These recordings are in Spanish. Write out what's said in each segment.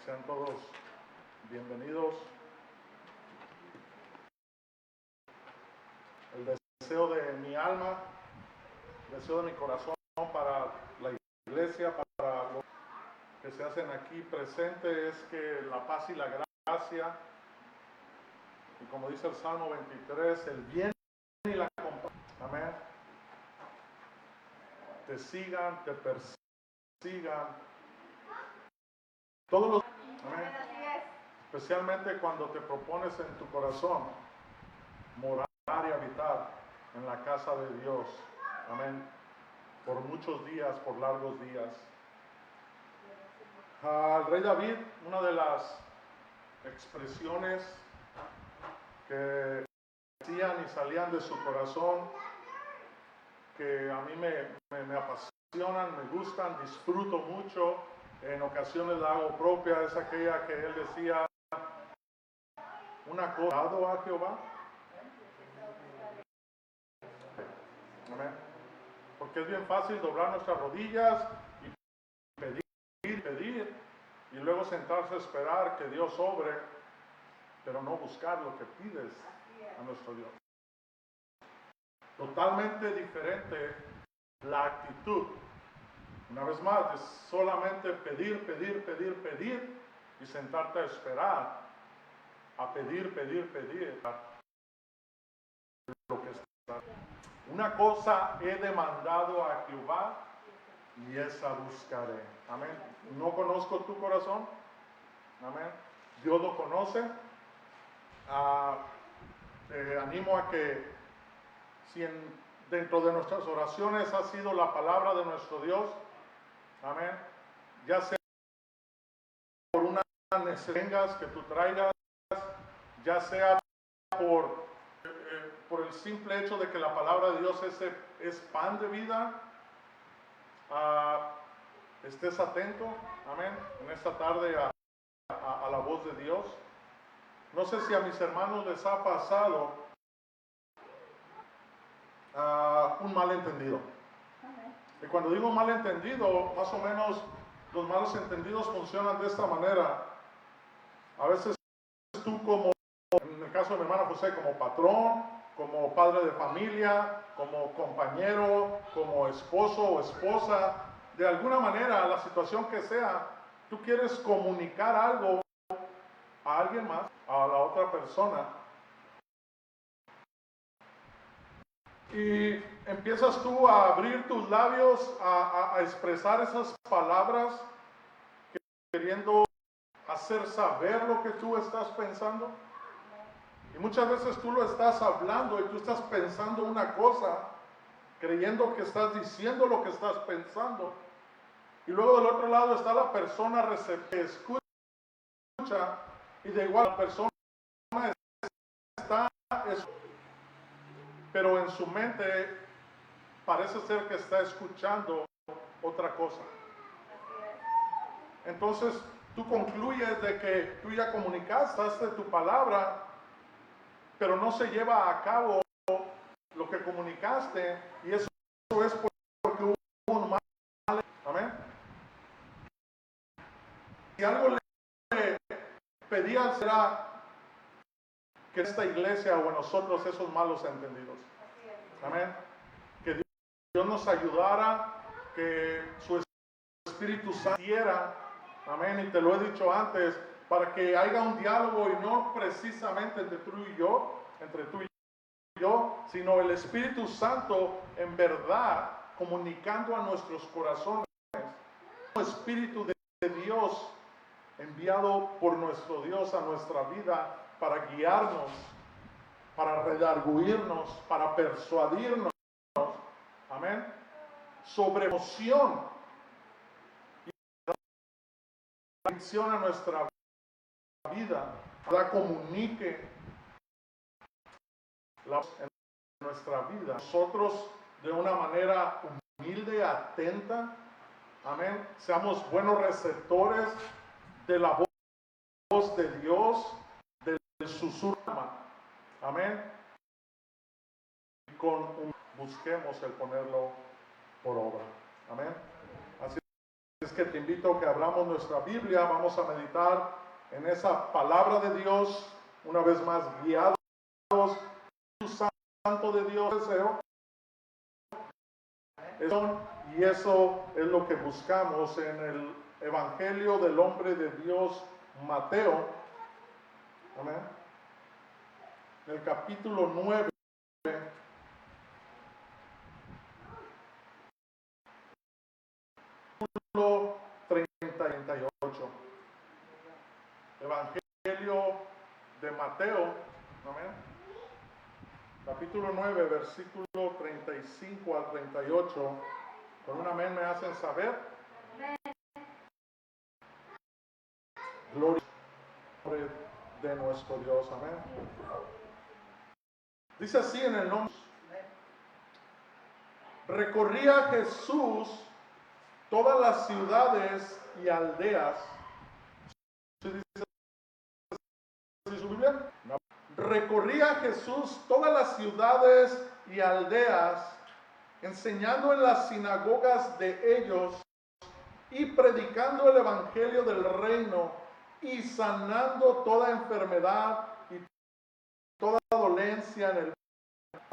Sean todos bienvenidos. El deseo de mi alma, el deseo de mi corazón para la iglesia, para los que se hacen aquí presentes, es que la paz y la gracia, y como dice el Salmo 23, el bien y la compasión, amén, te sigan, te persigan, todos los, amén, especialmente cuando te propones en tu corazón morar y habitar en la casa de Dios, amén, por muchos días, por largos días. Al rey David, una de las expresiones que decían y salían de su corazón, que a mí me apasionan, me gustan, disfruto mucho, en ocasiones la hago propia, es aquella que él decía: una cosa dado a Jehová. Amén. Porque es bien fácil doblar nuestras rodillas y pedir, y luego sentarse a esperar que Dios obre, pero no buscar lo que pides a nuestro Dios. Totalmente diferente la actitud. Una vez más, es solamente pedir y sentarte a esperar, a pedir lo que está. Una cosa he demandado a Jehová y esa buscaré. Amén. No conozco tu corazón. Amén. Dios lo conoce. Te animo a que si dentro de nuestras oraciones ha sido la palabra de nuestro Dios, amén, ya sea por una necesidad que tú traigas, ya sea por el simple hecho de que la palabra de Dios es pan de vida, estés atento, amén, en esta tarde a la voz de Dios. No sé si a mis hermanos les ha pasado un malentendido. Y cuando digo malentendido, más o menos los malos entendidos funcionan de esta manera. A veces tú, como en el caso de mi hermano José, como patrón, como padre de familia, como compañero, como esposo o esposa, de alguna manera, la situación que sea, tú quieres comunicar algo a alguien más, a la otra persona, y empiezas tú a abrir tus labios, a expresar esas palabras, queriendo hacer saber lo que tú estás pensando. Y muchas veces tú lo estás hablando y tú estás pensando una cosa, creyendo que estás diciendo lo que estás pensando. Y luego del otro lado está la persona receptiva, escucha, y de igual la persona está, pero en su mente parece ser que está escuchando otra cosa. Entonces tú concluyes de que tú ya comunicaste tu palabra, pero no se lleva a cabo lo que comunicaste, y eso es porque hubo un mal. Amén. Si algo le pedía, será que esta iglesia o en nosotros esos malos entendidos. Amén. Que Dios nos ayudara, que su Espíritu Santo hiciera, amén, y te lo he dicho antes, para que haya un diálogo y no precisamente entre tú y yo, sino el Espíritu Santo en verdad comunicando a nuestros corazones, un Espíritu de Dios enviado por nuestro Dios a nuestra vida para guiarnos, para redarguirnos, para persuadirnos, amén, sobre emoción y adicción a nuestra vida, para que comunique en nuestra vida. Nosotros de una manera humilde, atenta, amén, seamos buenos receptores de la voz de Dios, del susurro, amén, y busquemos el ponerlo por obra, amén. Así Es que te invito a que abramos nuestra Biblia, vamos a meditar en esa palabra de Dios, una vez más guiados Santo de Dios deseo. Y eso es lo que buscamos en el Evangelio del hombre de Dios Mateo. Amén. En el capítulo 9. Versículo 38. Evangelio de Mateo. Amén. Capítulo 9, versículo 35 al 38. Con un amén me hacen saber. Gloria de nuestro Dios. Amén. Dice así en el nombre. Recorría Jesús todas las ciudades y aldeas. ¿Sí dice su Biblia? No. Recorría Jesús todas las ciudades y aldeas, enseñando en las sinagogas de ellos y predicando el evangelio del reino y sanando toda enfermedad y toda dolencia en el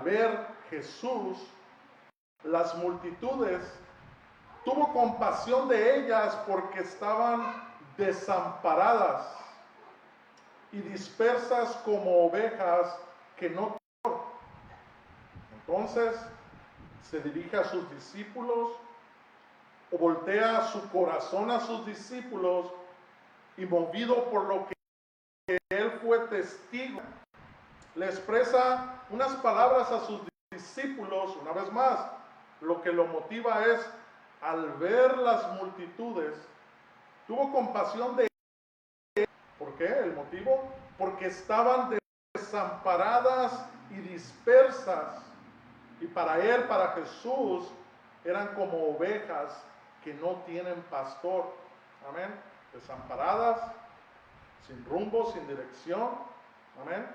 ver Jesús las multitudes, tuvo compasión de ellas porque estaban desamparadas y dispersas como ovejas que no tienen. Entonces se dirige a sus discípulos o voltea su corazón a sus discípulos y movido por lo que él fue testigo, le expresa unas palabras a sus discípulos. Una vez más, lo que lo motiva es, al ver las multitudes, tuvo compasión de ellos. ¿Por qué? El motivo, porque estaban desamparadas y dispersas, y para él, para Jesús, eran como ovejas que no tienen pastor. Amén. Desamparadas, sin rumbo, sin dirección. Amén.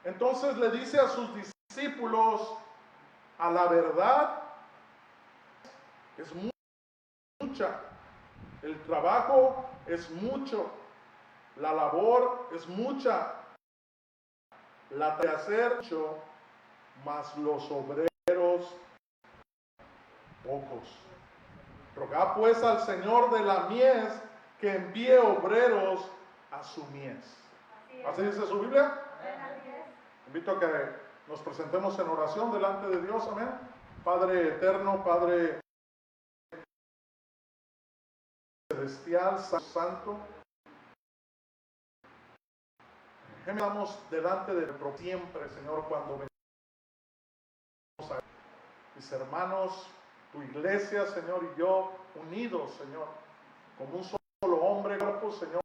Entonces le dice a sus discípulos, a la verdad es mucha, el trabajo es mucho, la labor es mucha, la de hacer mucho, mas los obreros pocos. Rogad pues al Señor de la mies que envíe obreros a su mies. ¿Así dice su Biblia? Invito a que nos presentemos en oración delante de Dios. Amén. Padre eterno, Padre celestial, santo, estamos delante de nuestro siempre, Señor, cuando venimos a mis hermanos, tu iglesia, Señor, y yo unidos, Señor, como un solo hombre, cuerpo, Señor,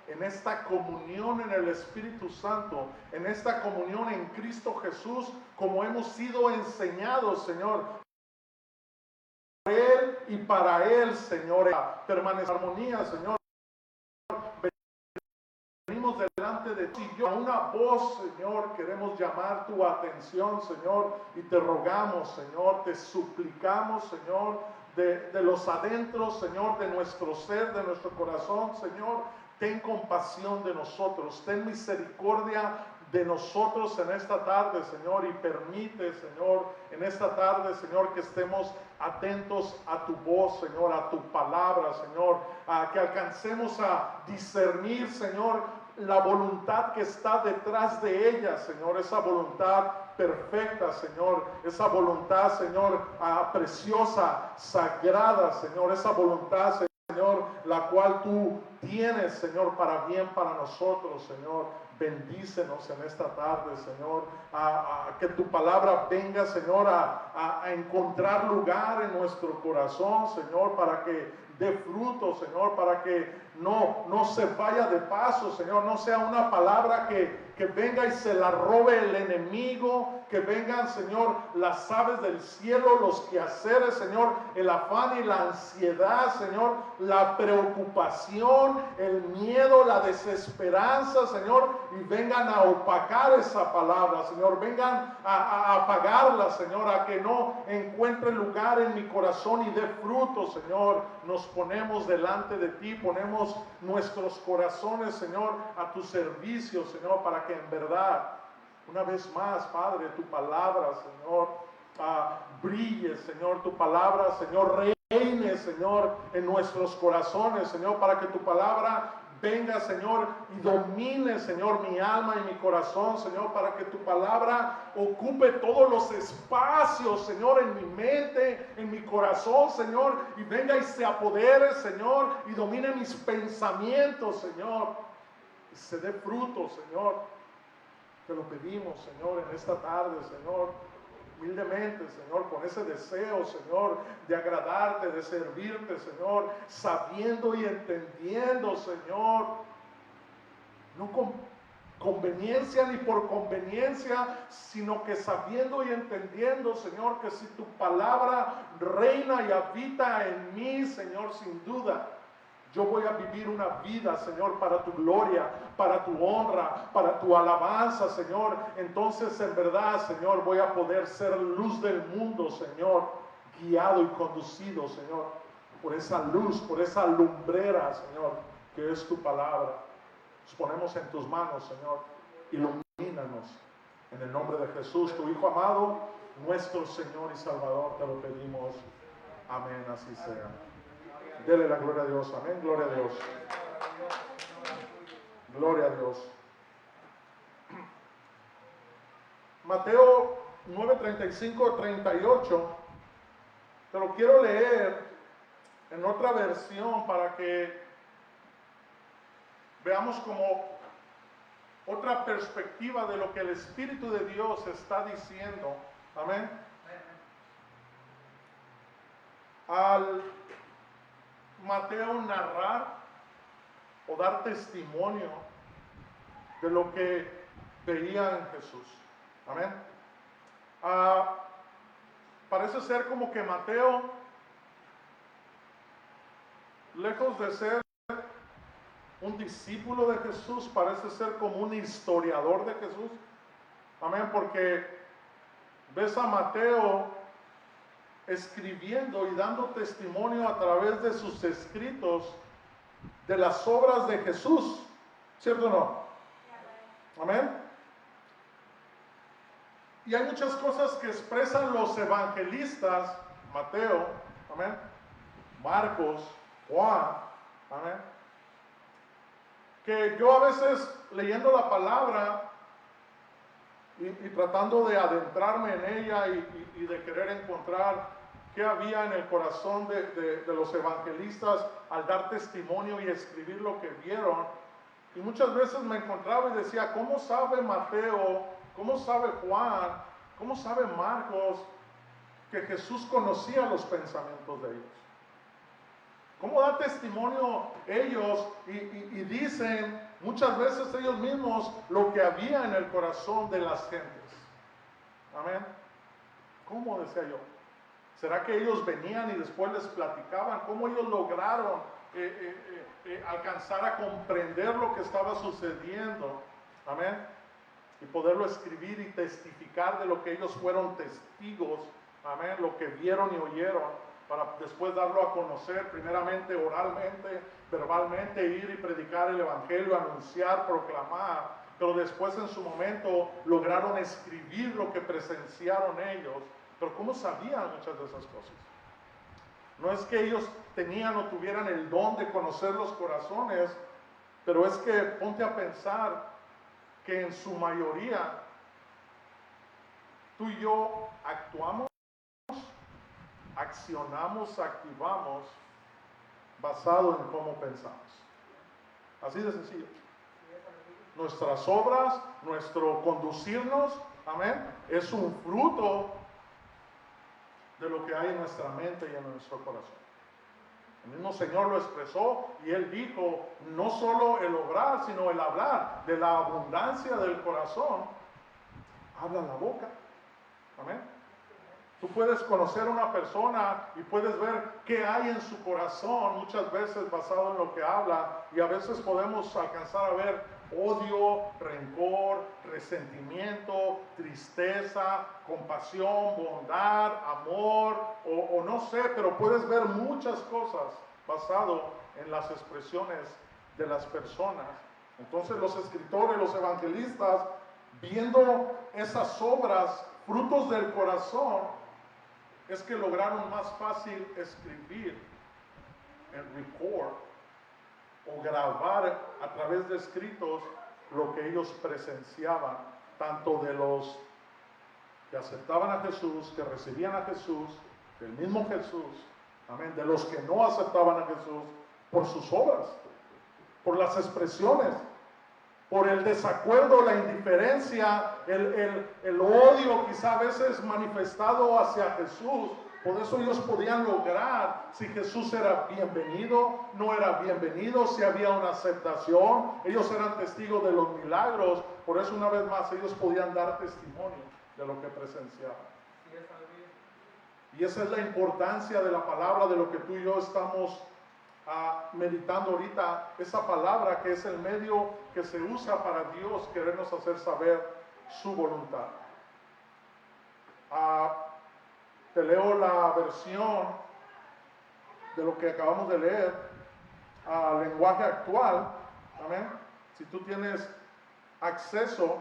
en esta comunión en el Espíritu Santo, en esta comunión en Cristo Jesús, como hemos sido enseñados, Señor, para Él y para Él, Señor, permanece en armonía, Señor. Venimos delante de ti, yo a una voz, Señor, queremos llamar tu atención, Señor, y te rogamos, Señor, te suplicamos, Señor, de los adentros, Señor, de nuestro ser, de nuestro corazón, Señor, ten compasión de nosotros, ten misericordia de nosotros en esta tarde, Señor, y permite, Señor, en esta tarde, Señor, que estemos atentos a tu voz, Señor, a tu palabra, Señor, a que alcancemos a discernir, Señor, la voluntad que está detrás de ella, Señor, esa voluntad perfecta, Señor, esa voluntad, Señor, preciosa, sagrada, Señor, esa voluntad, Señor, la cual tú tienes, Señor, para bien para nosotros, Señor. Bendícenos en esta tarde, Señor, que tu palabra venga, Señor, a encontrar lugar en nuestro corazón, Señor, para que dé fruto, Señor, para que no se vaya de paso, Señor, no sea una palabra que que venga y se la robe el enemigo, que vengan, Señor, las aves del cielo, los quehaceres, Señor, el afán y la ansiedad, Señor, la preocupación, el miedo, la desesperanza, Señor, y vengan a opacar esa palabra, Señor, vengan a apagarla, Señor, a que no encuentre lugar en mi corazón y dé fruto, Señor. Nos ponemos delante de ti, ponemos nuestros corazones, Señor, a tu servicio, Señor, para que en verdad, una vez más, Padre, tu palabra, Señor, brille, Señor, tu palabra, Señor, reine, Señor, en nuestros corazones, Señor, para que tu palabra venga, Señor, y domine, Señor, mi alma y mi corazón, Señor, para que tu palabra ocupe todos los espacios, Señor, en mi mente, en mi corazón, Señor, y venga y se apodere, Señor, y domine mis pensamientos, Señor, y se dé fruto, Señor. Te lo pedimos, Señor, en esta tarde, Señor, humildemente, Señor, con ese deseo, Señor, de agradarte, de servirte, Señor, sabiendo y entendiendo, Señor, no con conveniencia ni por conveniencia, sino que sabiendo y entendiendo, Señor, que si tu palabra reina y habita en mí, Señor, sin duda, yo voy a vivir una vida, Señor, para tu gloria, para tu honra, para tu alabanza, Señor. Entonces, en verdad, Señor, voy a poder ser luz del mundo, Señor, guiado y conducido, Señor, por esa luz, por esa lumbrera, Señor, que es tu palabra. Nos ponemos en tus manos, Señor. Ilumínanos. En el nombre de Jesús, tu Hijo amado, nuestro Señor y Salvador, te lo pedimos. Amén, así sea. Dele la gloria a Dios, amén, gloria a Dios. Gloria a Dios. Mateo 9:35-38, te lo quiero leer en otra versión para que veamos como otra perspectiva de lo que el Espíritu de Dios está diciendo, amén. Al Mateo narrar o dar testimonio de lo que veía en Jesús. Amén. Parece ser como que Mateo, lejos de ser un discípulo de Jesús, parece ser como un historiador de Jesús. Amén, porque ves a Mateo escribiendo y dando testimonio a través de sus escritos de las obras de Jesús, ¿cierto o no? Amén. Y hay muchas cosas que expresan los evangelistas, Mateo, amén, Marcos, Juan, amén, que yo a veces leyendo la palabra y tratando de adentrarme en ella y de querer encontrar qué había en el corazón de los evangelistas al dar testimonio y escribir lo que vieron. Y muchas veces me encontraba y decía, ¿cómo sabe Mateo, cómo sabe Juan, cómo sabe Marcos que Jesús conocía los pensamientos de ellos? ¿Cómo da testimonio ellos y dicen muchas veces ellos mismos lo que había en el corazón de las gentes? Amén. ¿Cómo decía yo? ¿Será que ellos venían y después les platicaban cómo ellos lograron alcanzar a comprender lo que estaba sucediendo? Amén. Y poderlo escribir y testificar de lo que ellos fueron testigos. Amén. Lo que vieron y oyeron, para después darlo a conocer, primeramente oralmente, verbalmente, ir y predicar el evangelio, anunciar, proclamar, pero después en su momento lograron escribir lo que presenciaron ellos. Pero ¿cómo sabían muchas de esas cosas? No es que ellos tenían o tuvieran el don de conocer los corazones, pero es que ponte a pensar que en su mayoría tú y yo actuamos, accionamos, activamos basado en cómo pensamos. Así de sencillo. Nuestras obras, nuestro conducirnos, amén, es un fruto de lo que hay en nuestra mente y en nuestro corazón. El mismo Señor lo expresó y Él dijo, no solo el obrar, sino el hablar. De la abundancia del corazón, habla la boca. Amén. Tú puedes conocer a una persona y puedes ver qué hay en su corazón, muchas veces basado en lo que habla, y a veces podemos alcanzar a ver odio, rencor, resentimiento, tristeza, compasión, bondad, amor, o no sé, pero puedes ver muchas cosas basado en las expresiones de las personas. Entonces los escritores, los evangelistas, viendo esas obras, frutos del corazón, es que lograron más fácil escribir en record o grabar a través de escritos lo que ellos presenciaban, tanto de los que aceptaban a Jesús, que recibían a Jesús, del mismo Jesús, amén, de los que no aceptaban a Jesús, por sus obras, por las expresiones, por el desacuerdo, la indiferencia, el odio quizá a veces manifestado hacia Jesús. Por eso ellos podían lograr si Jesús era bienvenido, no era bienvenido, si había una aceptación. Ellos eran testigos de los milagros, por eso una vez más ellos podían dar testimonio de lo que presenciaban. Y esa es la importancia de la palabra, de lo que tú y yo estamos meditando ahorita, esa palabra que es el medio que se usa para Dios querernos hacer saber su voluntad. Te leo la versión de lo que acabamos de leer, lenguaje actual, amén. Si tú tienes acceso,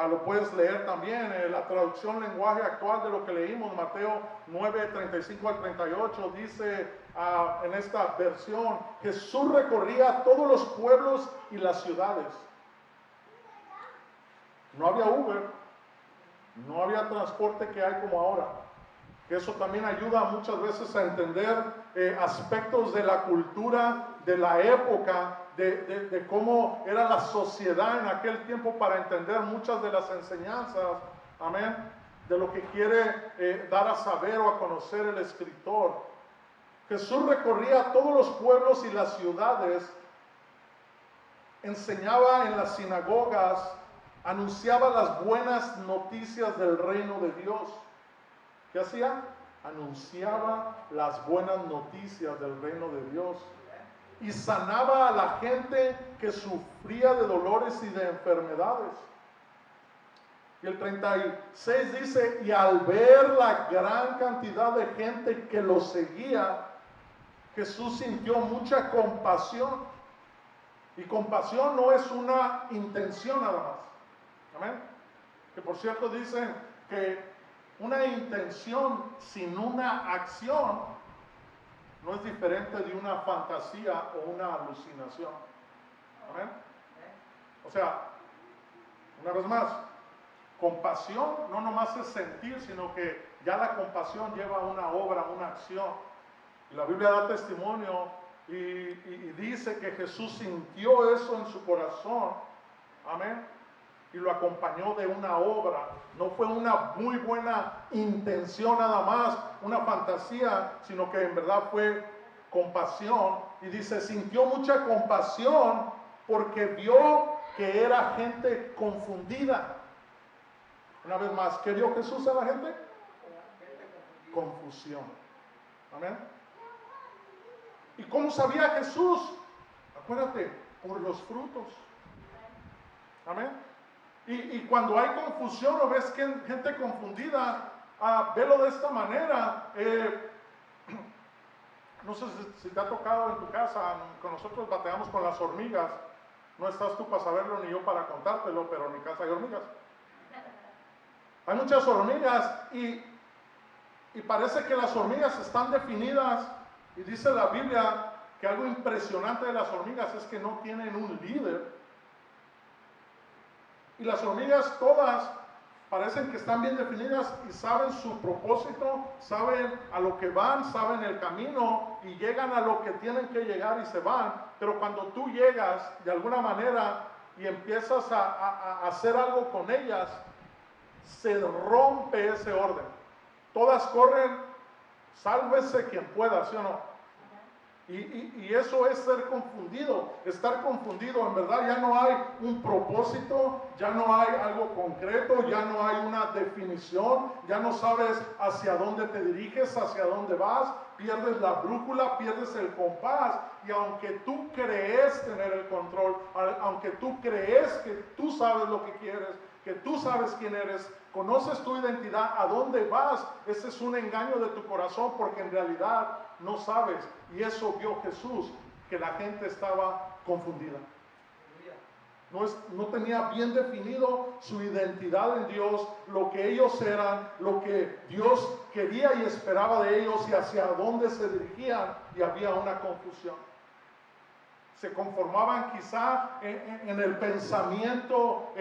lo puedes leer también, la traducción lenguaje actual de lo que leímos, Mateo 9, 35 al 38, dice en esta versión, Jesús recorría todos los pueblos y las ciudades. No había Uber, no había transporte que hay como ahora. Que eso también ayuda muchas veces a entender aspectos de la cultura, de la época, de cómo era la sociedad en aquel tiempo para entender muchas de las enseñanzas, amén, de lo que quiere dar a saber o a conocer el escritor. Jesús recorría todos los pueblos y las ciudades, enseñaba en las sinagogas, anunciaba las buenas noticias del reino de Dios. ¿Qué hacía? Anunciaba las buenas noticias del reino de Dios. Y sanaba a la gente que sufría de dolores y de enfermedades. Y el 36 dice, y al ver la gran cantidad de gente que lo seguía, Jesús sintió mucha compasión. Y compasión no es una intención nada más. Amén. Que por cierto dicen que una intención sin una acción no es diferente de una fantasía o una alucinación. Amén. O sea, una vez más, compasión no nomás es sentir, sino que ya la compasión lleva una obra, una acción. Y la Biblia da testimonio y dice que Jesús sintió eso en su corazón. Amén. Y lo acompañó de una obra. No fue una muy buena intención nada más, una fantasía, sino que en verdad fue compasión. Y dice, sintió mucha compasión porque vio que era gente confundida. Una vez más, ¿qué vio Jesús a la gente? Confusión. Amén. ¿Y cómo sabía Jesús? Acuérdate, por los frutos. Amén. Y cuando hay confusión o ves que gente confundida, velo de esta manera. No sé si te ha tocado en tu casa, con nosotros bateamos con las hormigas. No estás tú para saberlo ni yo para contártelo, pero en mi casa hay hormigas. Hay muchas hormigas y parece que las hormigas están definidas. Y dice la Biblia que algo impresionante de las hormigas es que no tienen un líder. Y las hormigas todas parecen que están bien definidas y saben su propósito, saben a lo que van, saben el camino y llegan a lo que tienen que llegar y se van. Pero cuando tú llegas de alguna manera y empiezas a hacer algo con ellas, se rompe ese orden. Todas corren Sálvese quien pueda, ¿sí o no? Y eso es ser confundido, estar confundido. En verdad ya no hay un propósito, ya no hay algo concreto, ya no hay una definición, ya no sabes hacia dónde te diriges, hacia dónde vas, pierdes la brújula, pierdes el compás. Y aunque tú crees tener el control, aunque tú crees que tú sabes lo que quieres, que tú sabes quién eres, conoces tu identidad, a dónde vas, ese es un engaño de tu corazón, porque en realidad no sabes. Y eso vio Jesús, que la gente estaba confundida. No tenía bien definido su identidad en Dios, lo que ellos eran, lo que Dios quería y esperaba de ellos y hacia dónde se dirigían, y había una confusión. Se conformaban quizá en el pensamiento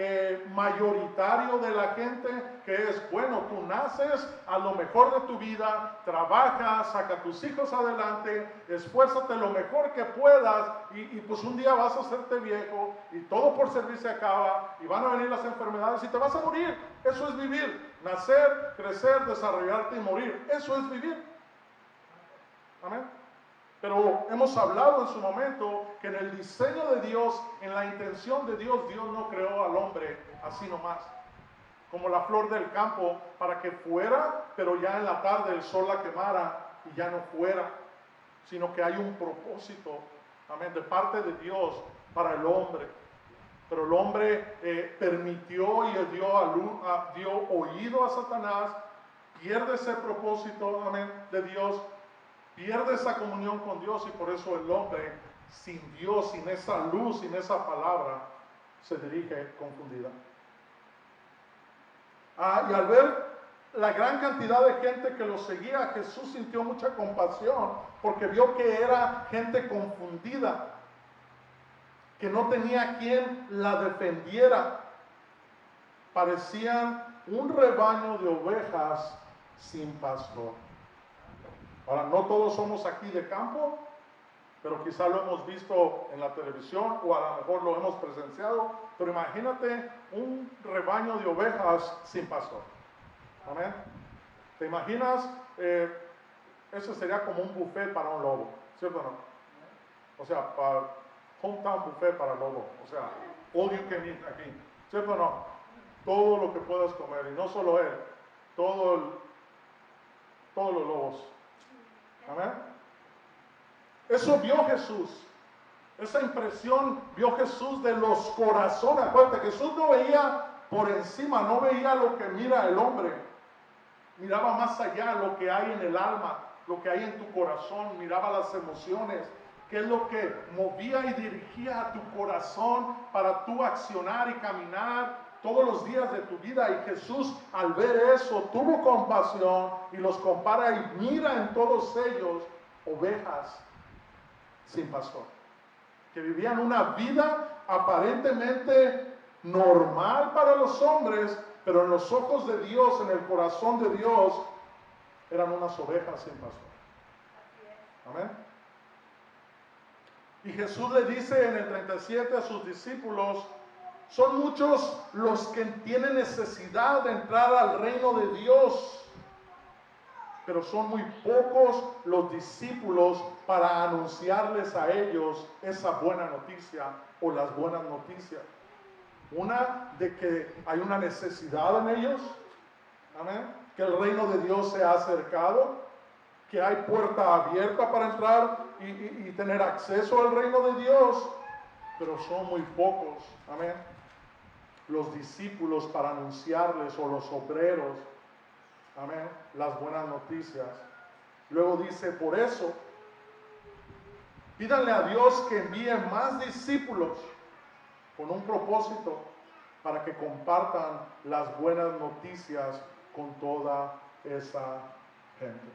mayoritario de la gente, que es, bueno, tú naces a lo mejor de tu vida, trabajas, saca a tus hijos adelante, esfuérzate lo mejor que puedas, y pues un día vas a hacerte viejo y todo por servir se acaba y van a venir las enfermedades y te vas a morir. Eso es vivir, nacer, crecer, desarrollarte y morir. Eso es vivir. Amén. Pero hemos hablado en su momento que en el diseño de Dios, en la intención de Dios, Dios no creó al hombre así nomás, como la flor del campo, para que fuera, pero ya en la tarde el sol la quemara y ya no fuera, sino que hay un propósito, amén, de parte de Dios para el hombre. Pero el hombre permitió y dio oído a Satanás, pierde ese propósito, amén, de Dios, pierde esa comunión con Dios, y por eso el hombre sin Dios, sin esa luz, sin esa palabra, se dirige confundida. Y al ver la gran cantidad de gente que lo seguía, Jesús sintió mucha compasión porque vio que era gente confundida, que no tenía quien la defendiera. Parecían un rebaño de ovejas sin pastor. Ahora, no todos somos aquí de campo, pero quizá lo hemos visto en la televisión o a lo mejor lo hemos presenciado. Pero imagínate un rebaño de ovejas sin pastor. Amén. ¿Te imaginas? Eso sería como un buffet para un lobo, ¿cierto o no? O sea, para hometown buffet para lobo. O sea, all you can eat aquí, ¿cierto o no? Todo lo que puedas comer, y no solo él, todos los lobos. Amén. Eso vio Jesús. Esa impresión vio Jesús de los corazones. Acuérdate, Jesús no veía por encima, no veía lo que mira el hombre. Miraba más allá, lo que hay en el alma, lo que hay en tu corazón. Miraba las emociones, qué es lo que movía y dirigía a tu corazón para tú accionar y caminar todos los días de tu vida. Y Jesús, al ver eso, tuvo compasión y los compara y mira en todos ellos ovejas sin pastor, que vivían una vida aparentemente normal para los hombres, pero en los ojos de Dios, en el corazón de Dios, eran unas ovejas sin pastor. Amén. Y Jesús le dice en el 37 a sus discípulos: son muchos los que tienen necesidad de entrar al reino de Dios, pero son muy pocos los discípulos para anunciarles a ellos esa buena noticia o las buenas noticias. Una, de que hay una necesidad en ellos, amén, que el reino de Dios se ha acercado, que hay puerta abierta para entrar y tener acceso al reino de Dios, pero son muy pocos, amén, los discípulos para anunciarles, o los obreros, amén, las buenas noticias. Luego dice: por eso, pídanle a Dios que envíe más discípulos con un propósito, para que compartan las buenas noticias con toda esa gente.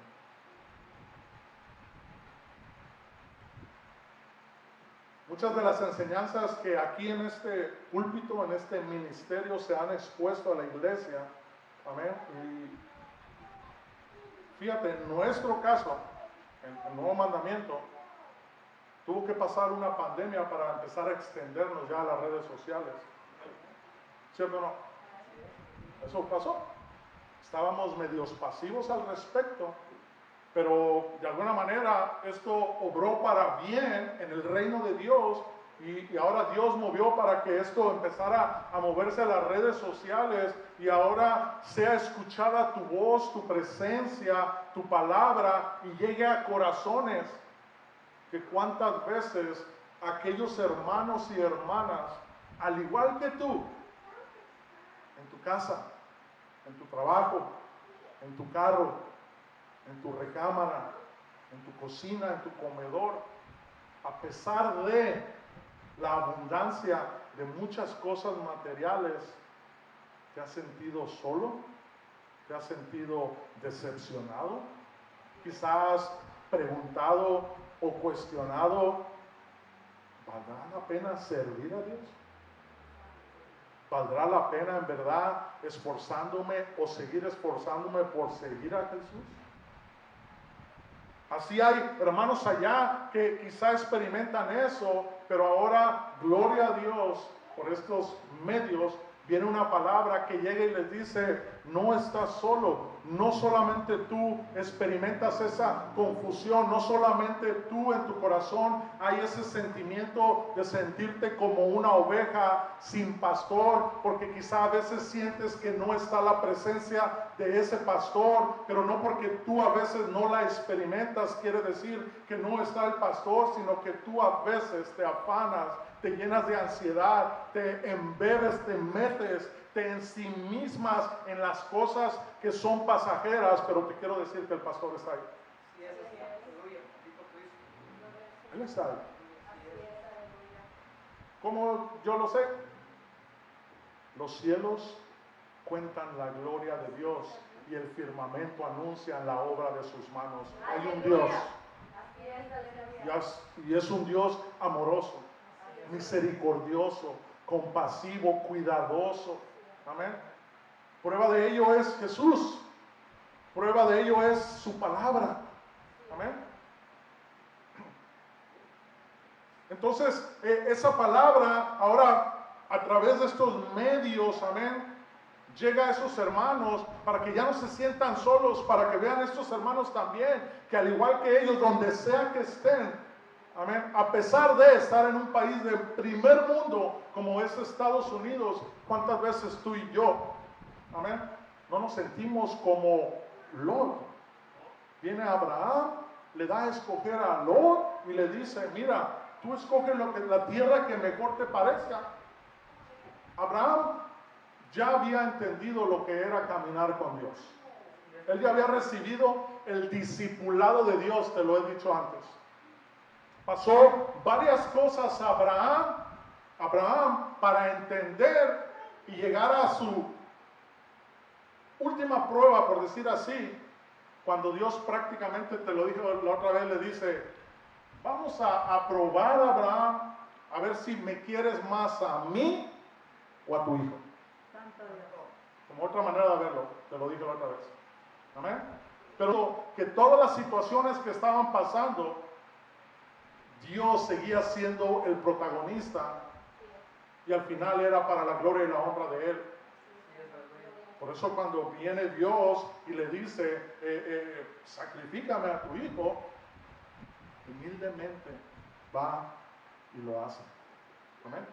Muchas de las enseñanzas que aquí en este púlpito, en este ministerio, se han expuesto a la iglesia, amén. Y fíjate, en nuestro caso, en el nuevo mandamiento, tuvo que pasar una pandemia para empezar a extendernos ya a las redes sociales. ¿Cierto o no? Eso pasó. Estábamos medios pasivos al respecto, pero de alguna manera esto obró para bien en el reino de Dios y ahora Dios movió para que esto empezara a moverse a las redes sociales y ahora sea escuchada tu voz, tu presencia, tu palabra y llegue a corazones que cuántas veces aquellos hermanos y hermanas, al igual que tú, en tu casa, en tu trabajo, en tu carro, en tu recámara, en tu cocina, en tu comedor, a pesar de la abundancia de muchas cosas materiales, ¿te has sentido solo? ¿Te has sentido decepcionado? Quizás preguntado o cuestionado, ¿valdrá la pena servir a Dios? ¿Valdrá la pena en verdad esforzándome o seguir esforzándome por seguir a Jesús? Así hay hermanos allá que quizá experimentan eso, pero ahora, gloria a Dios, por estos medios, viene una palabra que llega y les dice, no estás solo, no solamente tú experimentas esa confusión, no solamente tú en tu corazón hay ese sentimiento de sentirte como una oveja sin pastor, porque quizá a veces sientes que no está la presencia de ese pastor, pero no porque tú a veces no la experimentas, quiere decir que no está el pastor, sino que tú a veces te afanas, te llenas de ansiedad, te embebes, te metes, te ensimismas en las cosas que son pasajeras, pero te quiero decir que el pastor está ahí. Él está ahí. ¿Cómo yo lo sé? Los cielos cuentan la gloria de Dios y el firmamento anuncia la obra de sus manos. Hay un Dios. Y es un Dios amoroso, misericordioso, compasivo, cuidadoso. Amén. Prueba de ello es Jesús. Prueba de ello es su palabra. Amén. Entonces, esa palabra ahora a través de estos medios, amén, llega a esos hermanos para que ya no se sientan solos, para que vean estos hermanos también, que al igual que ellos, donde sea que estén, amén, a pesar de estar en un país de primer mundo como es Estados Unidos, ¿cuántas veces tú y yo, amén, no nos sentimos como Lot? Viene Abraham, le da a escoger a Lot y le dice, mira, tú escoges la tierra que mejor te parezca. Abraham ya había entendido lo que era caminar con Dios. Él ya había recibido el discipulado de Dios, te lo he dicho antes. Pasó varias cosas a Abraham para entender y llegar a su última prueba, por decir así, cuando Dios prácticamente, te lo dije la otra vez, le dice, vamos a probar a Abraham, a ver si me quieres más a mí o a tu hijo. Como otra manera de verlo, te lo dije la otra vez. Amén. Pero que todas las situaciones que estaban pasando, Dios seguía siendo el protagonista y al final era para la gloria y la honra de Él. Por eso cuando viene Dios y le dice, sacrifícame a tu hijo, humildemente va y lo hace. Amén.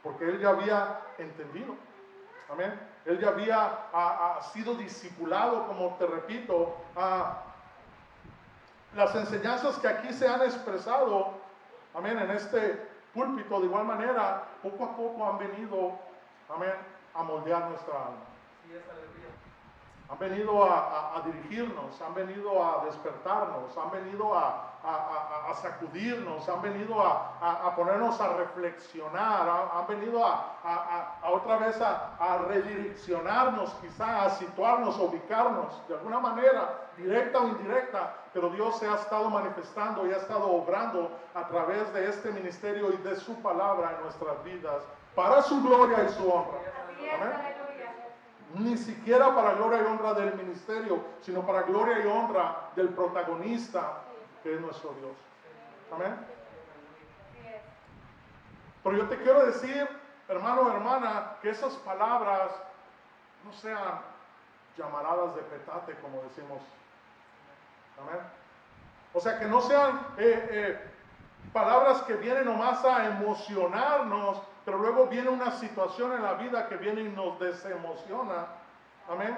Porque Él ya había entendido. Amén. Él ya había sido discipulado, como te repito, las enseñanzas que aquí se han expresado, amén, en este púlpito, de igual manera, poco a poco han venido, amén, a moldear nuestra alma. Han venido a dirigirnos, han venido a despertarnos, han venido a sacudirnos, han venido a ponernos a reflexionar, han venido a otra vez a redireccionarnos, quizá a situarnos, a ubicarnos de alguna manera, directa o indirecta, pero Dios se ha estado manifestando y ha estado obrando a través de este ministerio y de su palabra en nuestras vidas, para su gloria y su honra. Amén. Ni siquiera para gloria y honra del ministerio, sino para gloria y honra del protagonista, que es nuestro Dios. Amén. Pero yo te quiero decir, hermano o hermana, que esas palabras no sean llamaradas de petate, como decimos, Amén. O sea, que no sean palabras que vienen nomás a emocionarnos, pero luego viene una situación en la vida que viene y nos desemociona. Amén.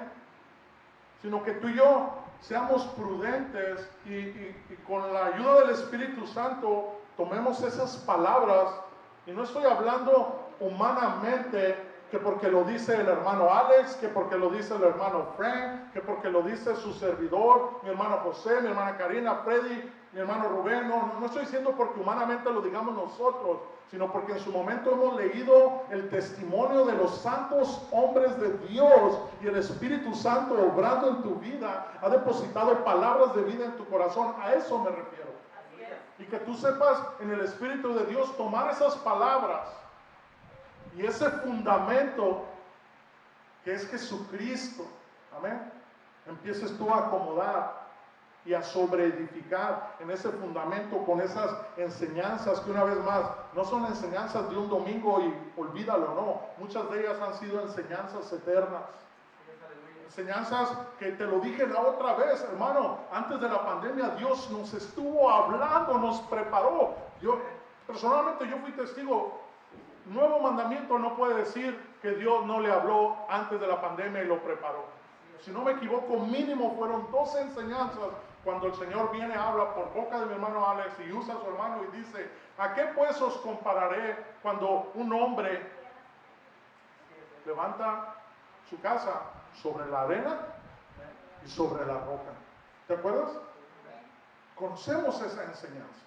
Sino que tú y yo seamos prudentes y con la ayuda del Espíritu Santo tomemos esas palabras. Y no estoy hablando humanamente, que porque lo dice el hermano Alex, que porque lo dice el hermano Frank, que porque lo dice su servidor, mi hermano José, mi hermana Karina, Freddy, mi hermano Rubén. No estoy diciendo porque humanamente lo digamos nosotros, sino porque en su momento hemos leído el testimonio de los santos hombres de Dios, y el Espíritu Santo obrando en tu vida ha depositado palabras de vida en tu corazón. A eso me refiero. Y que tú sepas en el Espíritu de Dios tomar esas palabras y ese fundamento que es Jesucristo, amén, empieces tú a acomodar y a sobreedificar en ese fundamento con esas enseñanzas que, una vez más, no son enseñanzas de un domingo y olvídalo, no. Muchas de ellas han sido enseñanzas eternas. Enseñanzas que te lo dije la otra vez, hermano, antes de la pandemia Dios nos estuvo hablando, nos preparó. Yo, personalmente, yo fui testigo. Nuevo mandamiento no puede decir que Dios no le habló antes de la pandemia y lo preparó. Si no me equivoco, mínimo fueron 12 enseñanzas cuando el Señor viene, habla por boca de mi hermano Alex y usa a su hermano y dice: ¿a qué pues os compararé cuando un hombre levanta su casa sobre la arena y sobre la roca? ¿Te acuerdas? Conocemos esa enseñanza.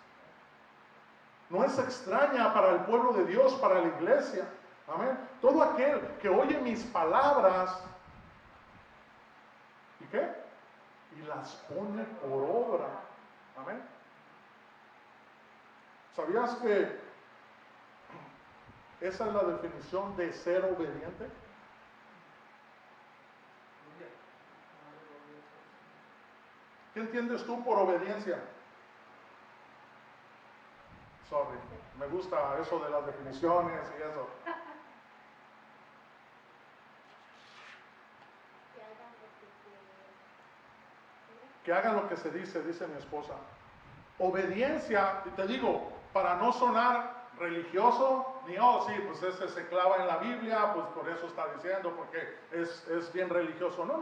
No es extraña para el pueblo de Dios, para la iglesia. Amén. Todo aquel que oye mis palabras, ¿y qué? Y las pone por obra. Amén. ¿Sabías que esa es la definición de ser obediente? ¿Qué entiendes tú por obediencia? Sorry, me gusta eso de las definiciones y eso. Que hagan lo que se dice, dice mi esposa. Obediencia, y te digo, para no sonar religioso, ni sí, pues ese se clava en la Biblia, pues por eso está diciendo, porque es bien religioso. No.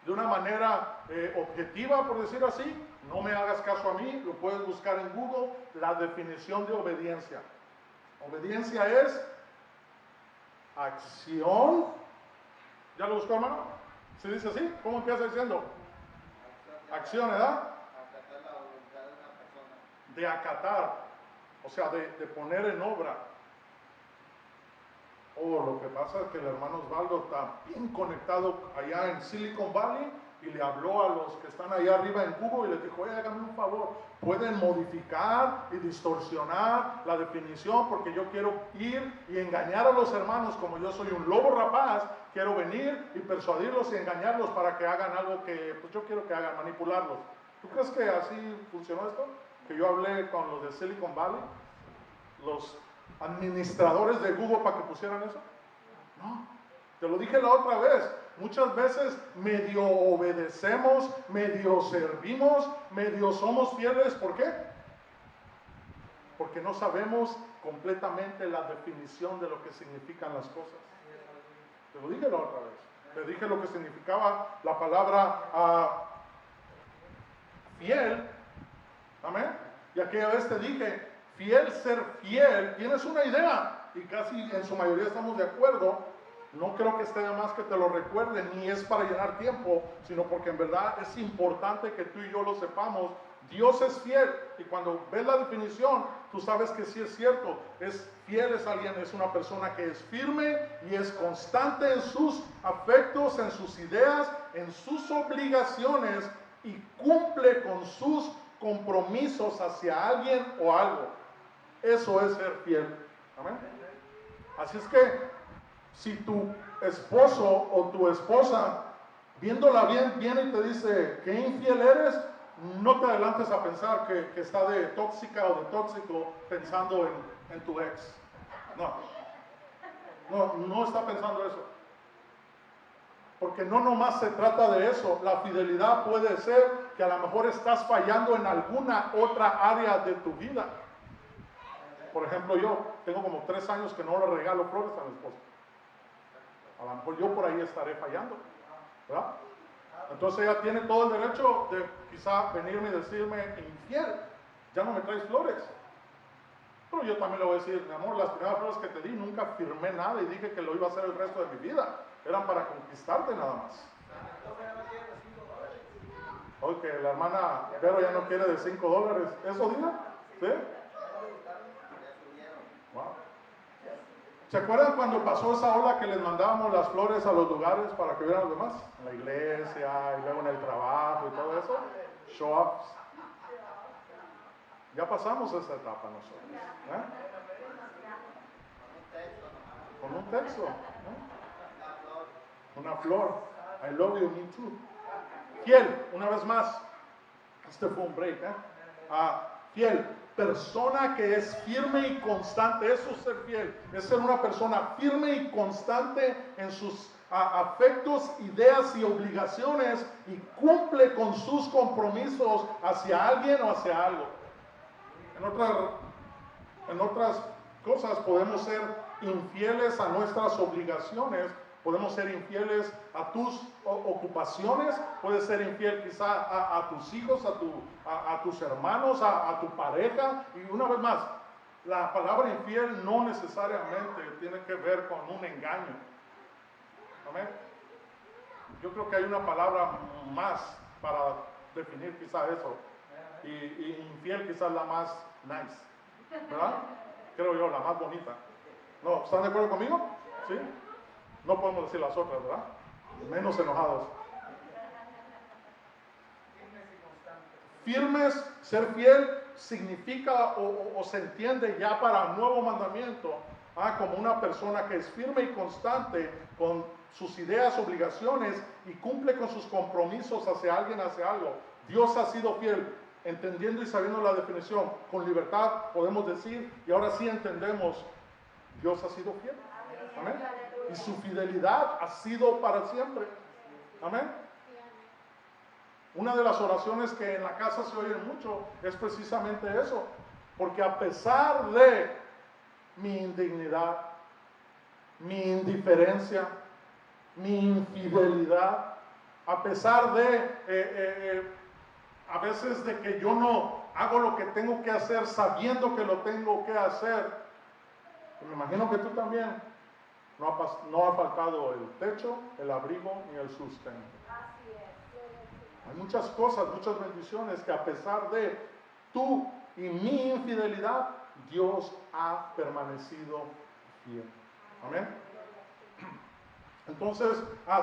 De una manera objetiva, por decir así, no me hagas caso a mí, lo puedes buscar en Google, la definición de obediencia. Obediencia es acción. ¿Ya lo buscó, hermano? ¿Se dice así? ¿Cómo empieza diciendo? Acción, ¿verdad? Acatar la voluntad de una persona. De acatar, o sea, de poner en obra. Lo que pasa es que el hermano Osvaldo está bien conectado allá en Silicon Valley y le habló a los que están allá arriba en Google y les dijo: oye, háganme un favor, pueden modificar y distorsionar la definición, porque yo quiero ir y engañar a los hermanos. Como yo soy un lobo rapaz, quiero venir y persuadirlos y engañarlos para que hagan algo que pues yo quiero que hagan, manipularlos. ¿Tú crees que así funcionó esto? Que yo hablé con los de Silicon Valley, los administradores de Google, para que pusieran eso. No, te lo dije la otra vez. Muchas veces medio obedecemos, medio servimos, medio somos fieles. ¿Por qué? Porque no sabemos completamente la definición de lo que significan las cosas. Te lo dije la otra vez. Te dije lo que significaba la palabra fiel. Amén. Y aquella vez te dije: fiel, ser fiel. Tienes una idea, y casi en su mayoría estamos de acuerdo. No creo que esté de más que te lo recuerde, ni es para llenar tiempo, sino porque en verdad es importante que tú y yo lo sepamos. Dios es fiel, y cuando ves la definición, tú sabes que sí es cierto. Es fiel, es alguien, es una persona que es firme y es constante en sus afectos, en sus ideas, en sus obligaciones, y cumple con sus compromisos hacia alguien o algo. Eso es ser fiel. Amén. Así es que si tu esposo o tu esposa, viéndola bien, viene y te dice que infiel eres, no te adelantes a pensar que está de tóxica o de tóxico pensando en tu ex. No está pensando eso. ¿Por Porque no nomás se trata de eso. La fidelidad puede ser que a lo mejor estás fallando en alguna otra área de tu vida. Por ejemplo, yo tengo como 3 años que no le regalo flores a mi esposa. A lo mejor yo por ahí estaré fallando, ¿verdad? Entonces ella tiene todo el derecho de quizá venirme y decirme infiel, ya no me traes flores. Pero yo también le voy a decir, mi amor, las primeras flores que te di nunca firmé nada y dije que lo iba a hacer el resto de mi vida. Eran para conquistarte nada más. Hoy que la hermana Vero ya no quiere de $5. ¿Eso diga? ¿Sí? Wow. ¿Se acuerdan cuando pasó esa ola que les mandábamos las flores a los lugares para que vieran los demás? En la iglesia y luego en el trabajo y todo eso. Show-ups. Ya pasamos esa etapa nosotros. Con un texto. Una flor. I love you, me too. Fiel, una vez más. Este fue un break. Fiel. Persona que es firme y constante. Eso es ser fiel. Es ser una persona firme y constante en sus afectos, ideas y obligaciones y cumple con sus compromisos hacia alguien o hacia algo. En otras cosas podemos ser infieles a nuestras obligaciones, podemos ser infieles a tus ocupaciones, puedes ser infiel quizá a tus hijos, a tus hermanos, a tu pareja. Y una vez más, la palabra infiel no necesariamente tiene que ver con un engaño. ¿Amén? Yo creo que hay una palabra más para definir quizá eso. Y infiel quizás la más nice, ¿verdad? Creo yo, la más bonita. ¿No? ¿Están de acuerdo conmigo? ¿Sí? No podemos decir las otras, ¿verdad? Menos enojados. Firmes, ser fiel significa o se entiende ya para nuevo mandamiento como una persona que es firme y constante con sus ideas, obligaciones y cumple con sus compromisos hacia alguien, hacia algo. Dios ha sido fiel. Entendiendo y sabiendo la definición, con libertad podemos decir, y ahora sí entendemos, Dios ha sido fiel. Amén. Y su fidelidad ha sido para siempre. Amén. Una de las oraciones que en la casa se oyen mucho es precisamente eso. Porque a pesar de mi indignidad, mi indiferencia, mi infidelidad, a pesar de a veces de que yo no hago lo que tengo que hacer sabiendo que lo tengo que hacer. Me imagino que tú también. No ha faltado el techo, el abrigo ni el sustento. Hay muchas cosas, muchas bendiciones que a pesar de tú y mi infidelidad, Dios ha permanecido fiel. Amén. Entonces,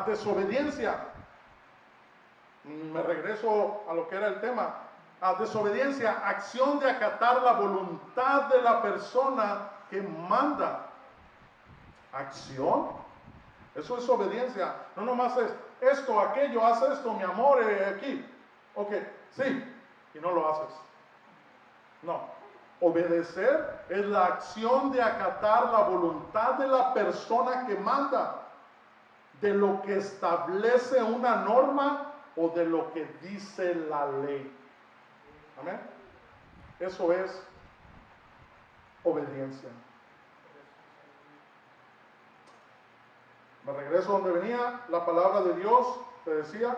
desobediencia. Me regreso a lo que era el tema. Desobediencia, acción de acatar la voluntad de la persona que manda. Acción. Eso es obediencia. No nomás es esto, aquello, haz esto, mi amor, aquí. Ok, sí, y no lo haces. No. Obedecer es la acción de acatar la voluntad de la persona que manda, de lo que establece una norma o de lo que dice la ley. Amén. Eso es obediencia. Me regreso donde venía. La palabra de Dios, te decía,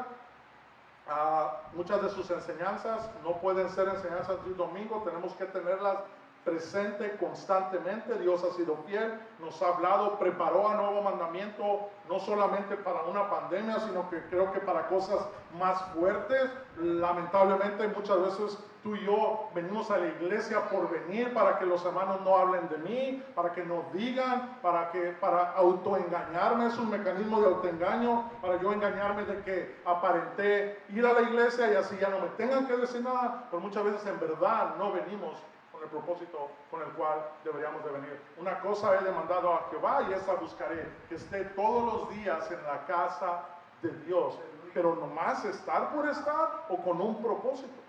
muchas de sus enseñanzas no pueden ser enseñanzas de un domingo, tenemos que tenerlas presente constantemente. Dios ha sido fiel, nos ha hablado, preparó a nuevo mandamiento, no solamente para una pandemia, sino que creo que para cosas más fuertes. Lamentablemente muchas veces tú y yo venimos a la iglesia por venir, para que los hermanos no hablen de mí, para que nos digan, para autoengañarme. Es un mecanismo de autoengaño, para yo engañarme de que aparenté ir a la iglesia y así ya no me tengan que decir nada, pero muchas veces en verdad no venimos con el propósito con el cual deberíamos de venir. Una cosa he demandado a Jehová y esa buscaré, que esté todos los días en la casa de Dios, pero nomás estar por estar o con un propósito,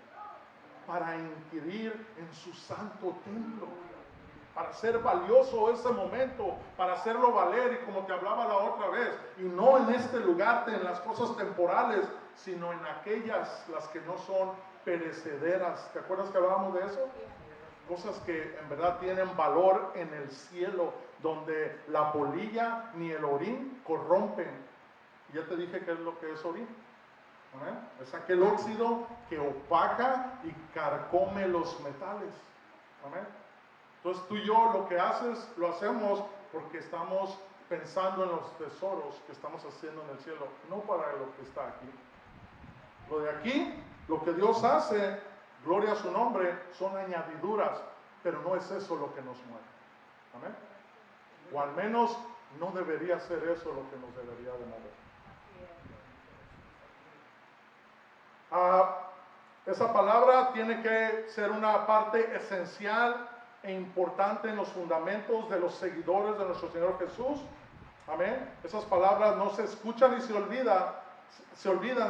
para inquirir en su santo templo. para hacer valioso ese momento, para hacerlo valer, y como te hablaba la otra vez, y no en este lugar, en las cosas temporales, sino en aquellas, las que no son perecederas. ¿Te acuerdas que hablábamos de eso? Cosas que en verdad tienen valor en el cielo, donde la polilla ni el orín corrompen. Ya te dije qué es lo que es orín. ¿Amén? Es aquel óxido que opaca y carcome los metales. Amén. Entonces tú y yo lo que haces, lo hacemos porque estamos pensando en los tesoros que estamos haciendo en el cielo, no para lo que está aquí. Lo de aquí, lo que Dios hace, gloria a su nombre, son añadiduras, pero no es eso lo que nos mueve. Amén. O al menos no debería ser eso lo que nos debería de mover. Esa palabra tiene que ser una parte esencial e importante en los fundamentos de los seguidores de nuestro Señor Jesús. Amén. Esas palabras no se escuchan y se olvidan,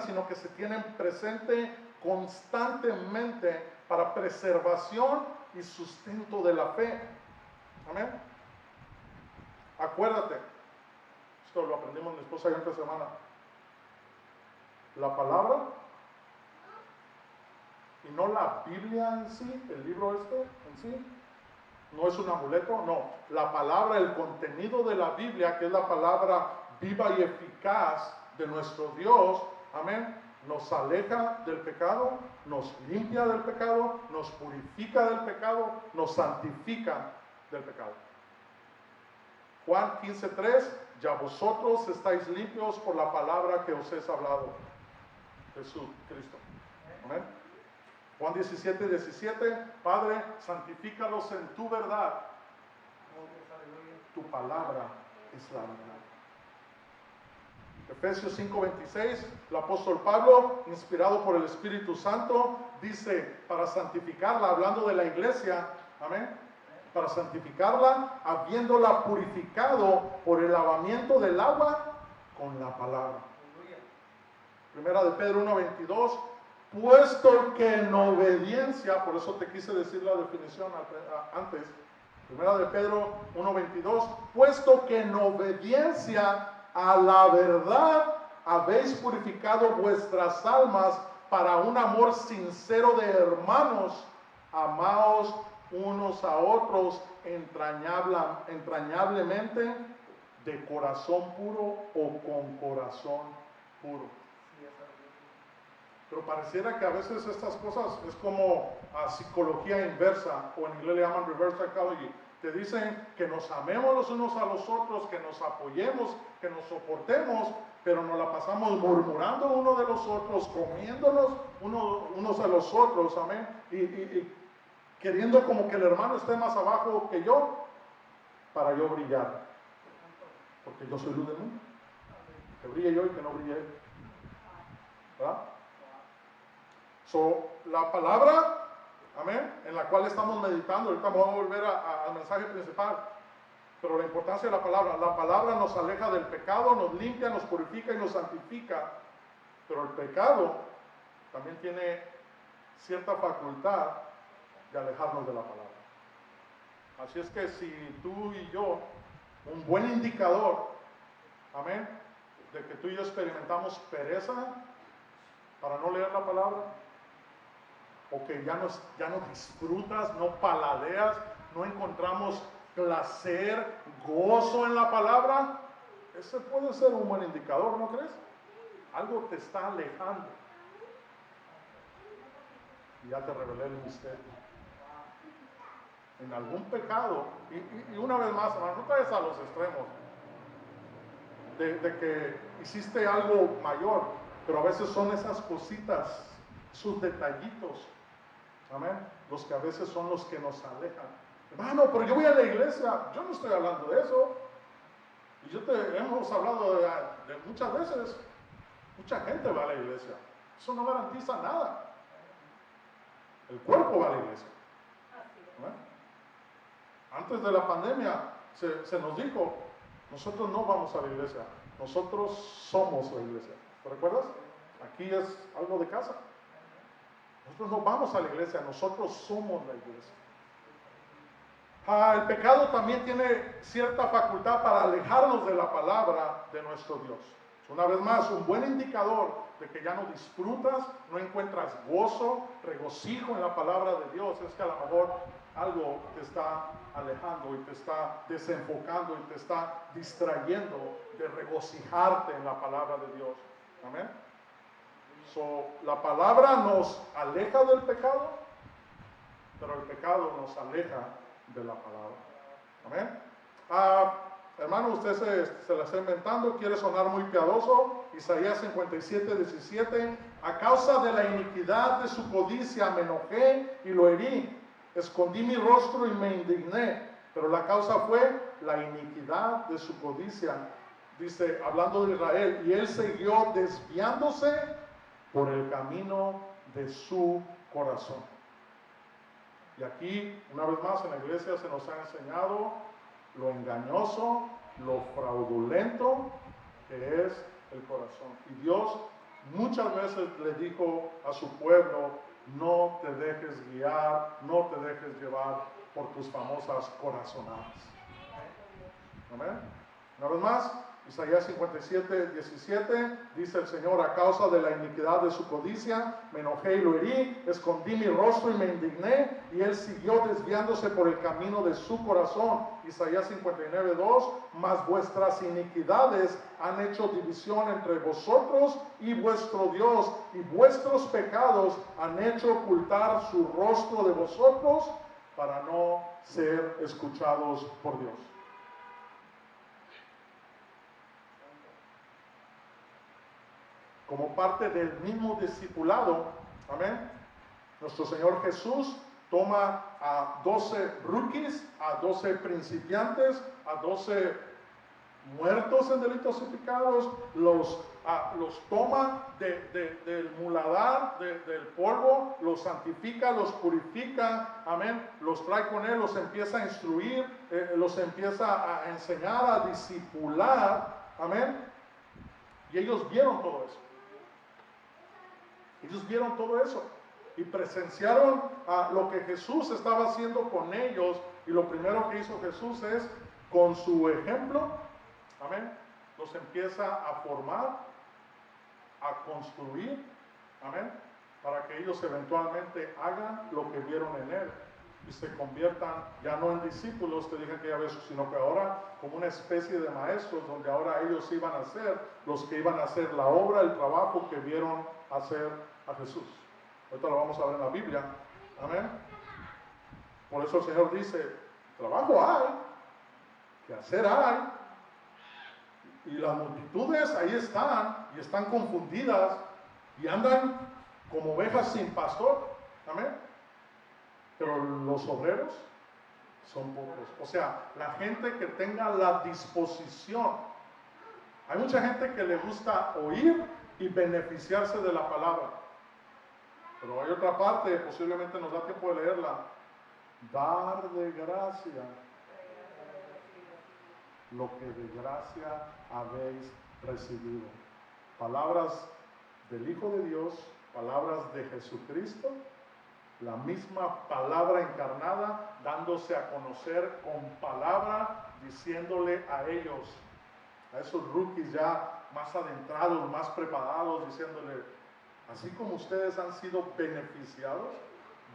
sino que se tienen presente constantemente para preservación y sustento de la fe. Amén. Acuérdate, esto lo aprendimos mi esposa y yo esta semana. La palabra, y no la Biblia en sí, el libro en sí, no es un amuleto, no. La palabra, el contenido de la Biblia, que es la palabra viva y eficaz de nuestro Dios, amén, nos aleja del pecado, nos limpia del pecado, nos purifica del pecado, nos santifica del pecado. Juan 15:3, ya vosotros estáis limpios por la palabra que os he hablado. Jesús, Cristo. Amén. Juan 17:17, Padre, santifícalos en tu verdad. Tu palabra es la verdad. Efesios 5:26, el apóstol Pablo, inspirado por el Espíritu Santo, dice, para santificarla, hablando de la iglesia, amén, para santificarla, habiéndola purificado por el lavamiento del agua con la palabra. Primera de Pedro 1:22, puesto que en obediencia, por eso te quise decir la definición antes, Primera de Pedro 1:22, puesto que en obediencia a la verdad habéis purificado vuestras almas para un amor sincero de hermanos, amaos unos a otros entrañablemente, de corazón puro o con corazón puro. Pero pareciera que a veces estas cosas es como psicología inversa, o en inglés le llaman reverse psychology. Te dicen que nos amemos los unos a los otros, que nos apoyemos, que nos soportemos, pero nos la pasamos murmurando uno de los otros, comiéndonos unos a los otros, amén, y queriendo como que el hermano esté más abajo que yo, para yo brillar, porque yo soy luz del mundo, que brille yo y que no brille él, ¿verdad? La palabra, amén, en la cual estamos meditando, ahorita vamos a volver al mensaje principal, pero la importancia de la palabra nos aleja del pecado, nos limpia, nos purifica y nos santifica, pero el pecado también tiene cierta facultad de alejarnos de la palabra. Así es que si tú y yo, un buen indicador, amén, de que tú y yo experimentamos pereza para no leer la palabra, o que ya no disfrutas, no paladeas, no encontramos placer, gozo en la palabra, ese puede ser un buen indicador, ¿no crees? Algo te está alejando. Y ya te revelé el misterio. En algún pecado, y una vez más, hermano, no te vayas a los extremos, de que hiciste algo mayor, pero a veces son esas cositas, sus detallitos, amén, los que a veces son los que nos alejan. Hermano, pero yo voy a la iglesia, yo no estoy hablando de eso. Y hemos hablado de muchas veces, mucha gente va a la iglesia, eso no garantiza nada. El cuerpo va a la iglesia. ¿Amén? Antes de la pandemia se nos dijo, nosotros no vamos a la iglesia, nosotros somos la iglesia. ¿Te recuerdas? Aquí es algo de casa. Nosotros no vamos a la iglesia, nosotros somos la iglesia. El pecado también tiene cierta facultad para alejarnos de la palabra de nuestro Dios. Una vez más, un buen indicador de que ya no disfrutas, no encuentras gozo, regocijo en la palabra de Dios, es que a lo mejor algo te está alejando y te está desenfocando y te está distrayendo de regocijarte en la palabra de Dios. Amén. La palabra nos aleja del pecado, pero el pecado nos aleja de la palabra. Amén. Hermano, usted se la está inventando, quiere sonar muy piadoso. Isaías 57:17. A causa de la iniquidad de su codicia me enojé y lo herí. Escondí mi rostro y me indigné. Pero la causa fue la iniquidad de su codicia. Dice, hablando de Israel, y él siguió desviándose por el camino de su corazón. Y aquí, una vez más, en la iglesia se nos ha enseñado lo engañoso, lo fraudulento que es el corazón. Y Dios muchas veces le dijo a su pueblo, no te dejes guiar, no te dejes llevar por tus famosas corazonadas. Amén. Una vez más, Isaías 57:17, dice el Señor, a causa de la iniquidad de su codicia, me enojé y lo herí, escondí mi rostro y me indigné, y él siguió desviándose por el camino de su corazón. Isaías 59:2, mas vuestras iniquidades han hecho división entre vosotros y vuestro Dios, y vuestros pecados han hecho ocultar su rostro de vosotros para no ser escuchados por Dios. Como parte del mismo discipulado, amén, nuestro Señor Jesús toma a 12 rookies, a 12 principiantes, a 12 muertos en delitos y pecados, los toma del muladar, del polvo, los santifica, los purifica, amén, los trae con él, los empieza a instruir, los empieza a enseñar, a discipular, amén, y ellos vieron todo eso. Ellos vieron todo eso y presenciaron lo que Jesús estaba haciendo con ellos, y lo primero que hizo Jesús es, con su ejemplo, amén, los empieza a formar, a construir, amén, para que ellos eventualmente hagan lo que vieron en él y se conviertan ya no en discípulos, te dije aquella vez, sino que ahora como una especie de maestros, donde ahora ellos iban a ser los que iban a hacer la obra, el trabajo que vieron hacer a Jesús. Ahorita lo vamos a ver en la Biblia, amén. Por eso el Señor dice, trabajo hay, que hacer hay, y las multitudes ahí están, y están confundidas, y andan como ovejas sin pastor, amén. Pero los obreros son pocos. O sea, la gente que tenga la disposición. Hay mucha gente que le gusta oír y beneficiarse de la palabra. Pero hay otra parte, posiblemente nos da tiempo de leerla. Dar de gracia lo que de gracia habéis recibido. Palabras del Hijo de Dios, palabras de Jesucristo, la misma palabra encarnada, dándose a conocer con palabra, diciéndole a ellos, a esos rookies ya más adentrados, más preparados, diciéndole, así como ustedes han sido beneficiados,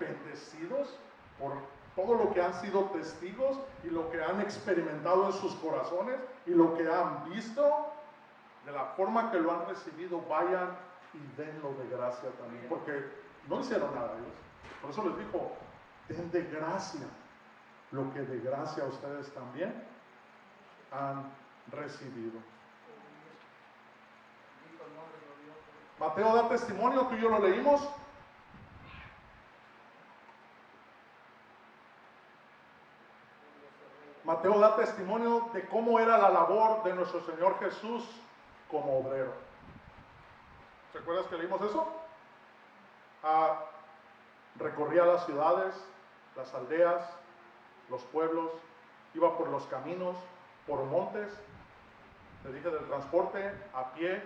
bendecidos por todo lo que han sido testigos y lo que han experimentado en sus corazones y lo que han visto, de la forma que lo han recibido, vayan y denlo de gracia también, porque no hicieron nada ellos. Por eso les dijo, den de gracia lo que de gracia ustedes también han recibido. Mateo da testimonio, tú y yo lo leímos. Mateo da testimonio de cómo era la labor de nuestro Señor Jesús como obrero. ¿Se acuerdas que leímos eso? Recorría las ciudades, las aldeas, los pueblos, iba por los caminos, por montes, te dije del transporte, a pie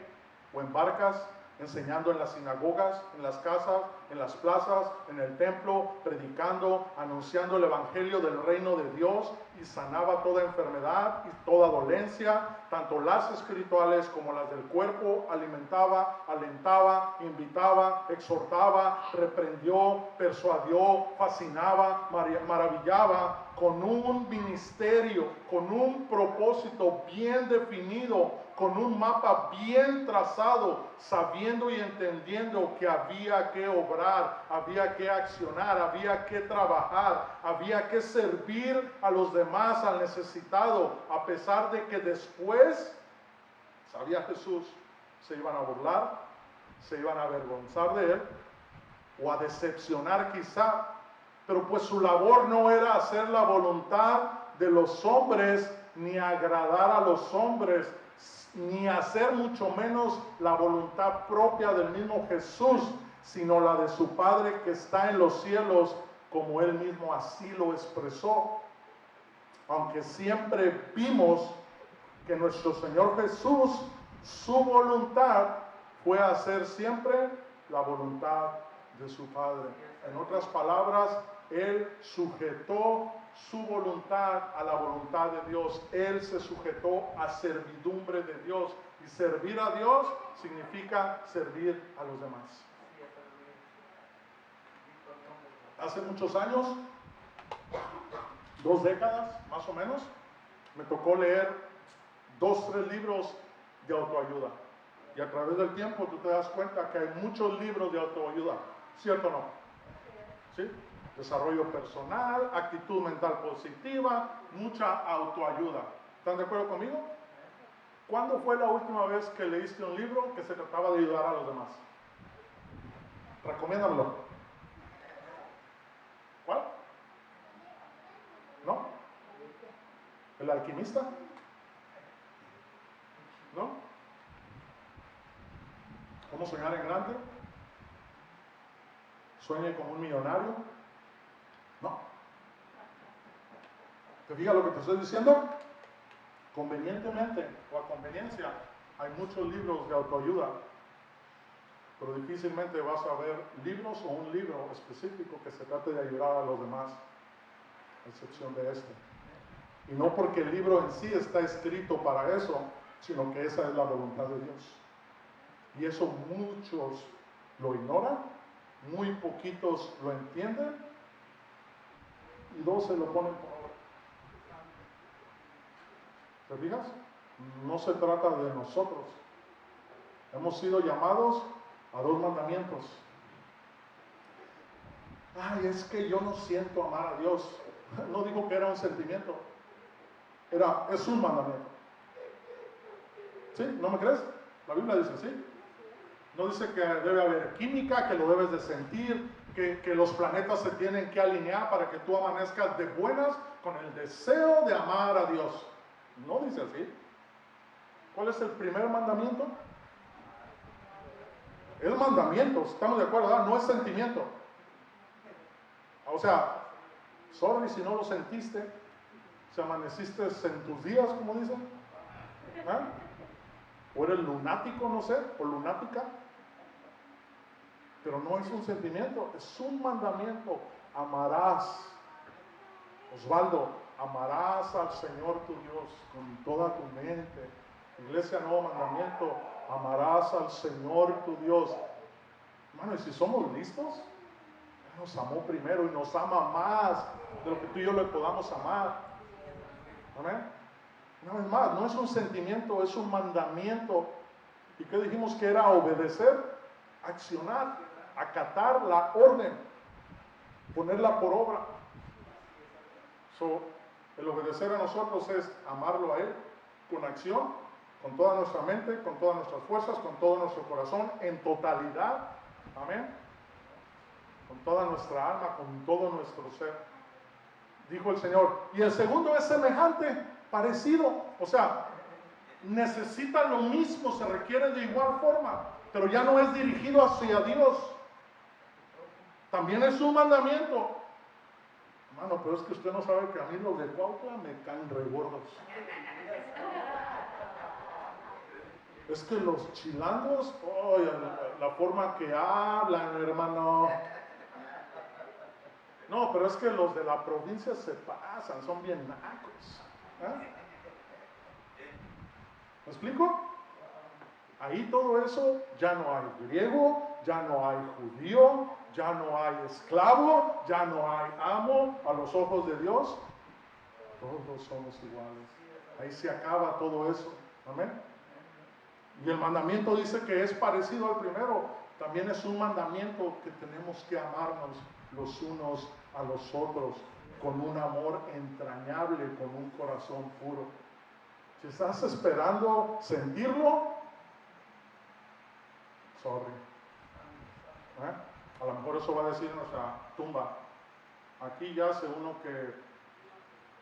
o en barcas, enseñando en las sinagogas, en las casas, en las plazas, en el templo, predicando, anunciando el evangelio del reino de Dios, y sanaba toda enfermedad y toda dolencia, tanto las espirituales como las del cuerpo. Alimentaba, alentaba, invitaba, exhortaba, reprendió, persuadió, fascinaba, maravillaba, con un ministerio, con un propósito bien definido, con un mapa bien trazado, sabiendo y entendiendo que había que obrar, había que accionar, había que trabajar, había que servir a los demás, al necesitado, a pesar de que después, sabía Jesús, se iban a burlar, se iban a avergonzar de él, o a decepcionar quizá, pero pues su labor no era hacer la voluntad de los hombres, ni agradar a los hombres, ni hacer mucho menos la voluntad propia del mismo Jesús, sino la de su Padre que está en los cielos, como él mismo así lo expresó. Aunque siempre vimos que nuestro Señor Jesús, su voluntad fue hacer siempre la voluntad de su Padre. En otras palabras, él sujetó su voluntad a la voluntad de Dios. Él se sujetó a servidumbre de Dios. Y servir a Dios significa servir a los demás. Hace muchos años, 2 décadas más o menos, me tocó leer 2, 3 libros de autoayuda. Y a través del tiempo tú te das cuenta que hay muchos libros de autoayuda. ¿Cierto o no? ¿Sí? Desarrollo personal, actitud mental positiva, mucha autoayuda. ¿Están de acuerdo conmigo? ¿Cuándo fue la última vez que leíste un libro que se trataba de ayudar a los demás? Recomiéndamelo. ¿Cuál? ¿No? ¿El alquimista? ¿No? ¿Cómo soñar en grande? ¿Sueñe como un millonario? No. ¿Te fijas lo que te estoy diciendo? Convenientemente o a conveniencia hay muchos libros de autoayuda, pero difícilmente vas a ver libros o un libro específico que se trate de ayudar a los demás, a excepción de este. Y no porque el libro en sí está escrito para eso, sino que esa es la voluntad de Dios. Y eso muchos lo ignoran, muy poquitos lo entienden, y 2 se lo ponen por obra. ¿Te fijas? No se trata de nosotros. Hemos sido llamados a 2 mandamientos. Ay, es que yo no siento amar a Dios. No digo que era un sentimiento. Es un mandamiento. ¿Sí? ¿No me crees? La Biblia dice sí. No dice que debe haber química, que lo debes de sentir, que los planetas se tienen que alinear para que tú amanezcas de buenas con el deseo de amar a Dios. No dice así. ¿Cuál es el primer mandamiento? Es mandamiento, estamos de acuerdo, ¿verdad? No es sentimiento. O sea, sorry si no lo sentiste, si amaneciste en tus días, como dicen, ¿eh? O eres lunático, no sé, o lunática. Pero no es un sentimiento, es un mandamiento. Amarás, Osvaldo, amarás al Señor tu Dios con toda tu mente. Iglesia, nuevo mandamiento, amarás al Señor tu Dios. Hermano, y si somos listos, Él nos amó primero y nos ama más de lo que tú y yo le podamos amar. Amén. Una vez más, no es un sentimiento, es un mandamiento. ¿Y qué dijimos que era? Obedecer, accionar, acatar la orden, ponerla por obra. El obedecer a nosotros es amarlo a Él con acción, con toda nuestra mente, con todas nuestras fuerzas, con todo nuestro corazón, en totalidad. Amén. Con toda nuestra alma, con todo nuestro ser. Dijo el Señor. Y el segundo es semejante, parecido. O sea, necesita lo mismo, se requiere de igual forma, pero ya no es dirigido hacia Dios. También es un mandamiento. Hermano, pero es que usted no sabe que a mí los de Cuautla me caen regordos. Es que los chilangos, oh, la forma que hablan, hermano. No, pero es que los de la provincia se pasan, son bien nacos. ¿Eh? ¿Me explico? Ahí todo eso, ya no hay griego, ya no hay judío, ya no hay esclavo, ya no hay amo a los ojos de Dios. Todos somos iguales. Ahí se acaba todo eso. Amén. Y el mandamiento dice que es parecido al primero. También es un mandamiento que tenemos que amarnos los unos a los otros con un amor entrañable, con un corazón puro. Si estás esperando sentirlo, sorry. A lo mejor eso va a decir nuestra tumba. Aquí yace uno que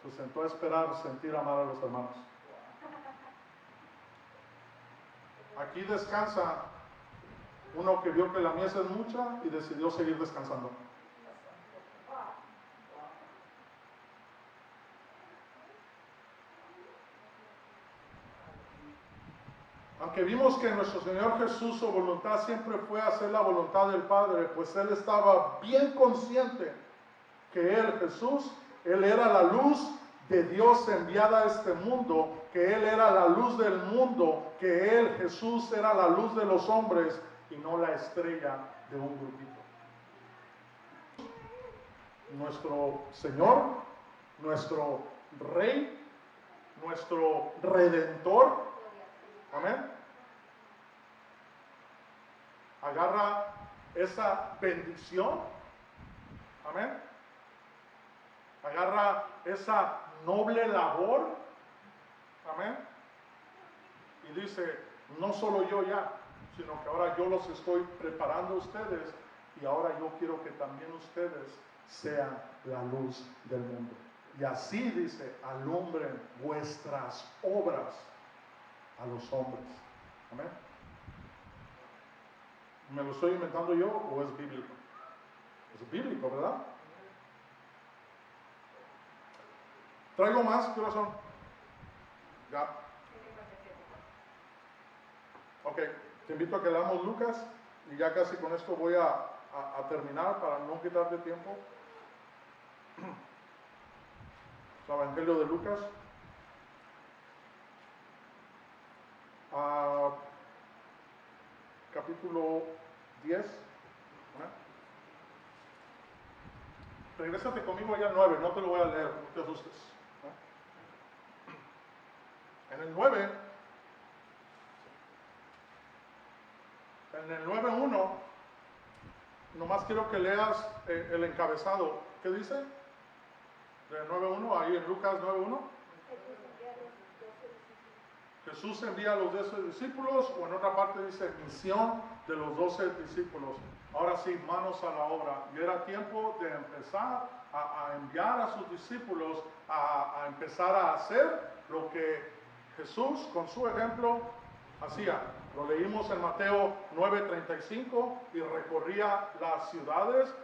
se sentó a esperar sentir amar a los hermanos. Aquí descansa uno que vio que la mies es mucha y decidió seguir descansando. Aunque vimos que nuestro Señor Jesús, su voluntad siempre fue hacer la voluntad del Padre, pues Él estaba bien consciente que Él, Jesús, Él era la luz de Dios enviada a este mundo, que Él era la luz del mundo, que Él, Jesús, era la luz de los hombres y no la estrella de un grupito. Nuestro Señor, nuestro Rey, nuestro Redentor, amén, agarra esa bendición, amén, agarra esa noble labor, amén, y dice, no solo yo ya, sino que ahora yo los estoy preparando a ustedes y ahora yo quiero que también ustedes sean la luz del mundo. Y así dice, alumbren vuestras obras a los hombres. Amén. ¿Me lo estoy inventando yo o es bíblico? Es bíblico, ¿verdad? ¿Traigo más? ¿Qué horas son? Ya. Ok, te invito a que leamos Lucas y ya casi con esto voy a terminar para no quitarte tiempo. El Evangelio de Lucas. Capítulo 10. Regrésate conmigo allá al 9, no te lo voy a leer, no te asustes. En el 9, en el 9.1, nomás quiero que leas el encabezado. ¿Qué dice? Del 9.1, ahí en Lucas 9.1. Jesús envía a los 12 discípulos, o en otra parte dice misión de los 12 discípulos. Ahora sí, manos a la obra. Y era tiempo de empezar a enviar a sus discípulos a empezar a hacer lo que Jesús, con su ejemplo, hacía. Lo leímos en Mateo 9:35 y recorría las ciudades,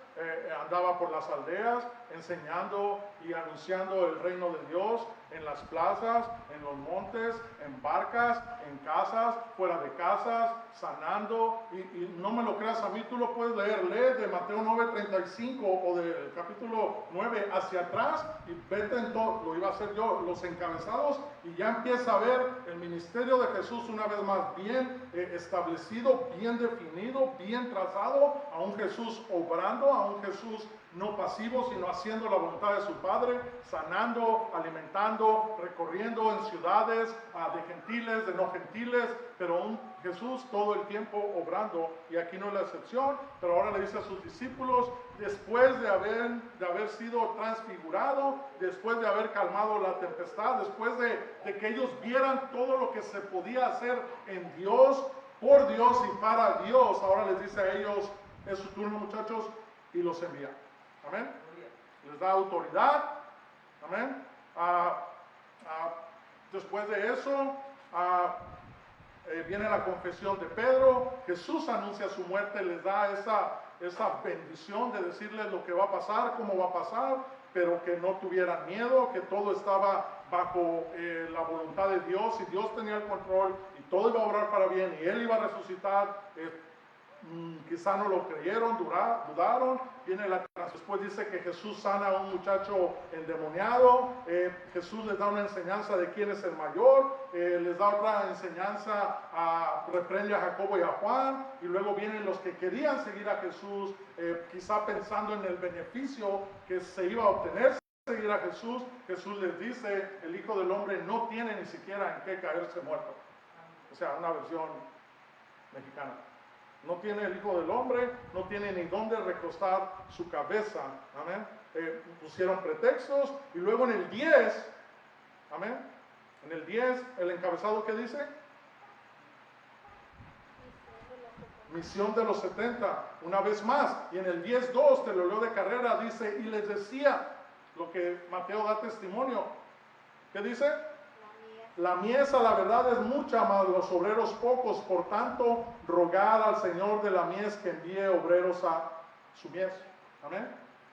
andaba por las aldeas, enseñando y anunciando el reino de Dios en las plazas, en los montes, en barcas, en casas, fuera de casas, sanando. Y no me lo creas a mí, tú lo puedes leer. Lee de Mateo 9:35 o del capítulo 9 hacia atrás y vete en todo, lo iba a hacer yo, los encabezados, y ya empieza a ver el ministerio de Jesús una vez más bien establecido, bien definido, bien trazado, a un Jesús obrando, a un Jesús no pasivo, sino haciendo la voluntad de su Padre, sanando, alimentando, recorriendo en ciudades de gentiles, de no gentiles, pero un Jesús todo el tiempo obrando, y aquí no es la excepción. Pero ahora le dice a sus discípulos, después de haber sido transfigurado, después de haber calmado la tempestad, después de que ellos vieran todo lo que se podía hacer en Dios, por Dios y para Dios, ahora les dice a ellos, es su turno, muchachos, y los envía. Amén. Les da autoridad. Amén. Después de eso, viene la confesión de Pedro. Jesús anuncia su muerte, les da esa bendición de decirles lo que va a pasar, cómo va a pasar, pero que no tuvieran miedo, que todo estaba bajo la voluntad de Dios, y Dios tenía el control y todo iba a obrar para bien y Él iba a resucitar. Quizá no lo creyeron, dudaron. Después dice que Jesús sana a un muchacho endemoniado. Jesús les da una enseñanza de quién es el mayor. Les da otra enseñanza, reprende a Jacobo y a Juan. Y luego vienen los que querían seguir a Jesús, quizá pensando en el beneficio que se iba a obtener seguir a Jesús. Jesús les dice: el Hijo del Hombre no tiene ni siquiera en qué caerse muerto. O sea, una versión mexicana. No tiene el Hijo del Hombre, no tiene ni dónde recostar su cabeza. Amén. Pusieron pretextos. Y luego en el 10, amén, en el 10, el encabezado que dice: misión de los 70, una vez más. Y en el 10:2, te lo leo de carrera, dice: y les decía, lo que Mateo da testimonio. ¿Qué dice? La mies a la verdad es mucha, mas los obreros pocos. Por tanto, rogad al Señor de la mies que envíe obreros a su mies. Amén.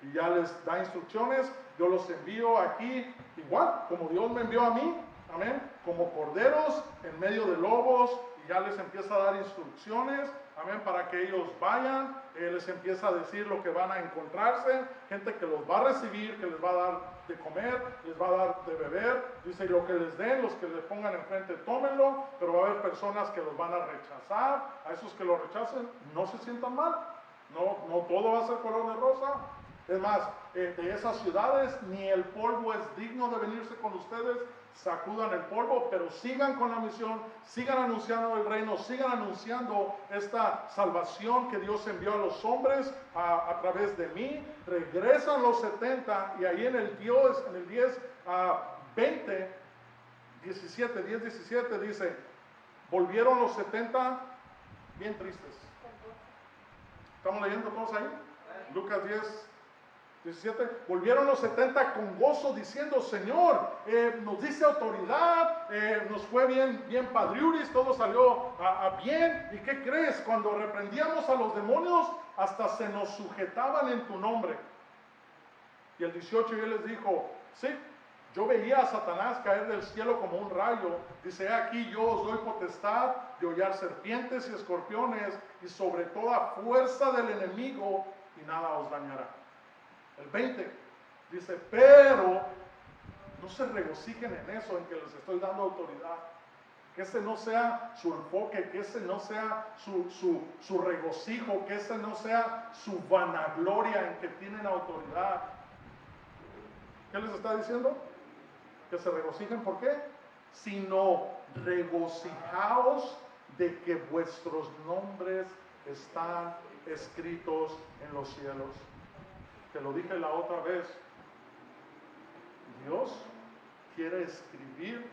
Y ya les da instrucciones. Yo los envío aquí, igual como Dios me envió a mí. Amén. Como corderos en medio de lobos. Y ya les empieza a dar instrucciones. Amén. Para que ellos vayan. Les empieza a decir lo que van a encontrarse. Gente que los va a recibir, que les va a dar de comer, les va a dar de beber. Dice: y lo que les den, los que les pongan enfrente, tómenlo. Pero va a haber personas que los van a rechazar. A esos que lo rechacen, no se sientan mal. No todo va a ser color de rosa. Es más, de esas ciudades ni el polvo es digno de venirse con ustedes. Sacudan el polvo, pero sigan con la misión, sigan anunciando el reino, sigan anunciando esta salvación que Dios envió a los hombres a través de mí. Regresan los 70 y ahí en el 10, 20, 17, 10, 17 dice: volvieron los 70 bien tristes. ¿Estamos leyendo todos ahí? Lucas 10, 17. Volvieron los 70 con gozo, diciendo: Señor, nos diste autoridad, nos fue bien padriuris, todo salió bien. ¿Y qué crees? Cuando reprendíamos a los demonios, hasta se nos sujetaban en tu nombre. Y el 18, él les dijo: sí, yo veía a Satanás caer del cielo como un rayo. Dice: aquí yo os doy potestad de hollar serpientes y escorpiones y sobre toda fuerza del enemigo, y nada os dañará. El 20 dice: pero no se regocijen en eso, en que les estoy dando autoridad. Que ese no sea su enfoque, que ese no sea su regocijo, que ese no sea su vanagloria en que tienen autoridad. ¿Qué les está diciendo? Que se regocijen. ¿Por qué? Sino regocijaos de que vuestros nombres están escritos en los cielos. Te lo dije la otra vez. Dios quiere escribir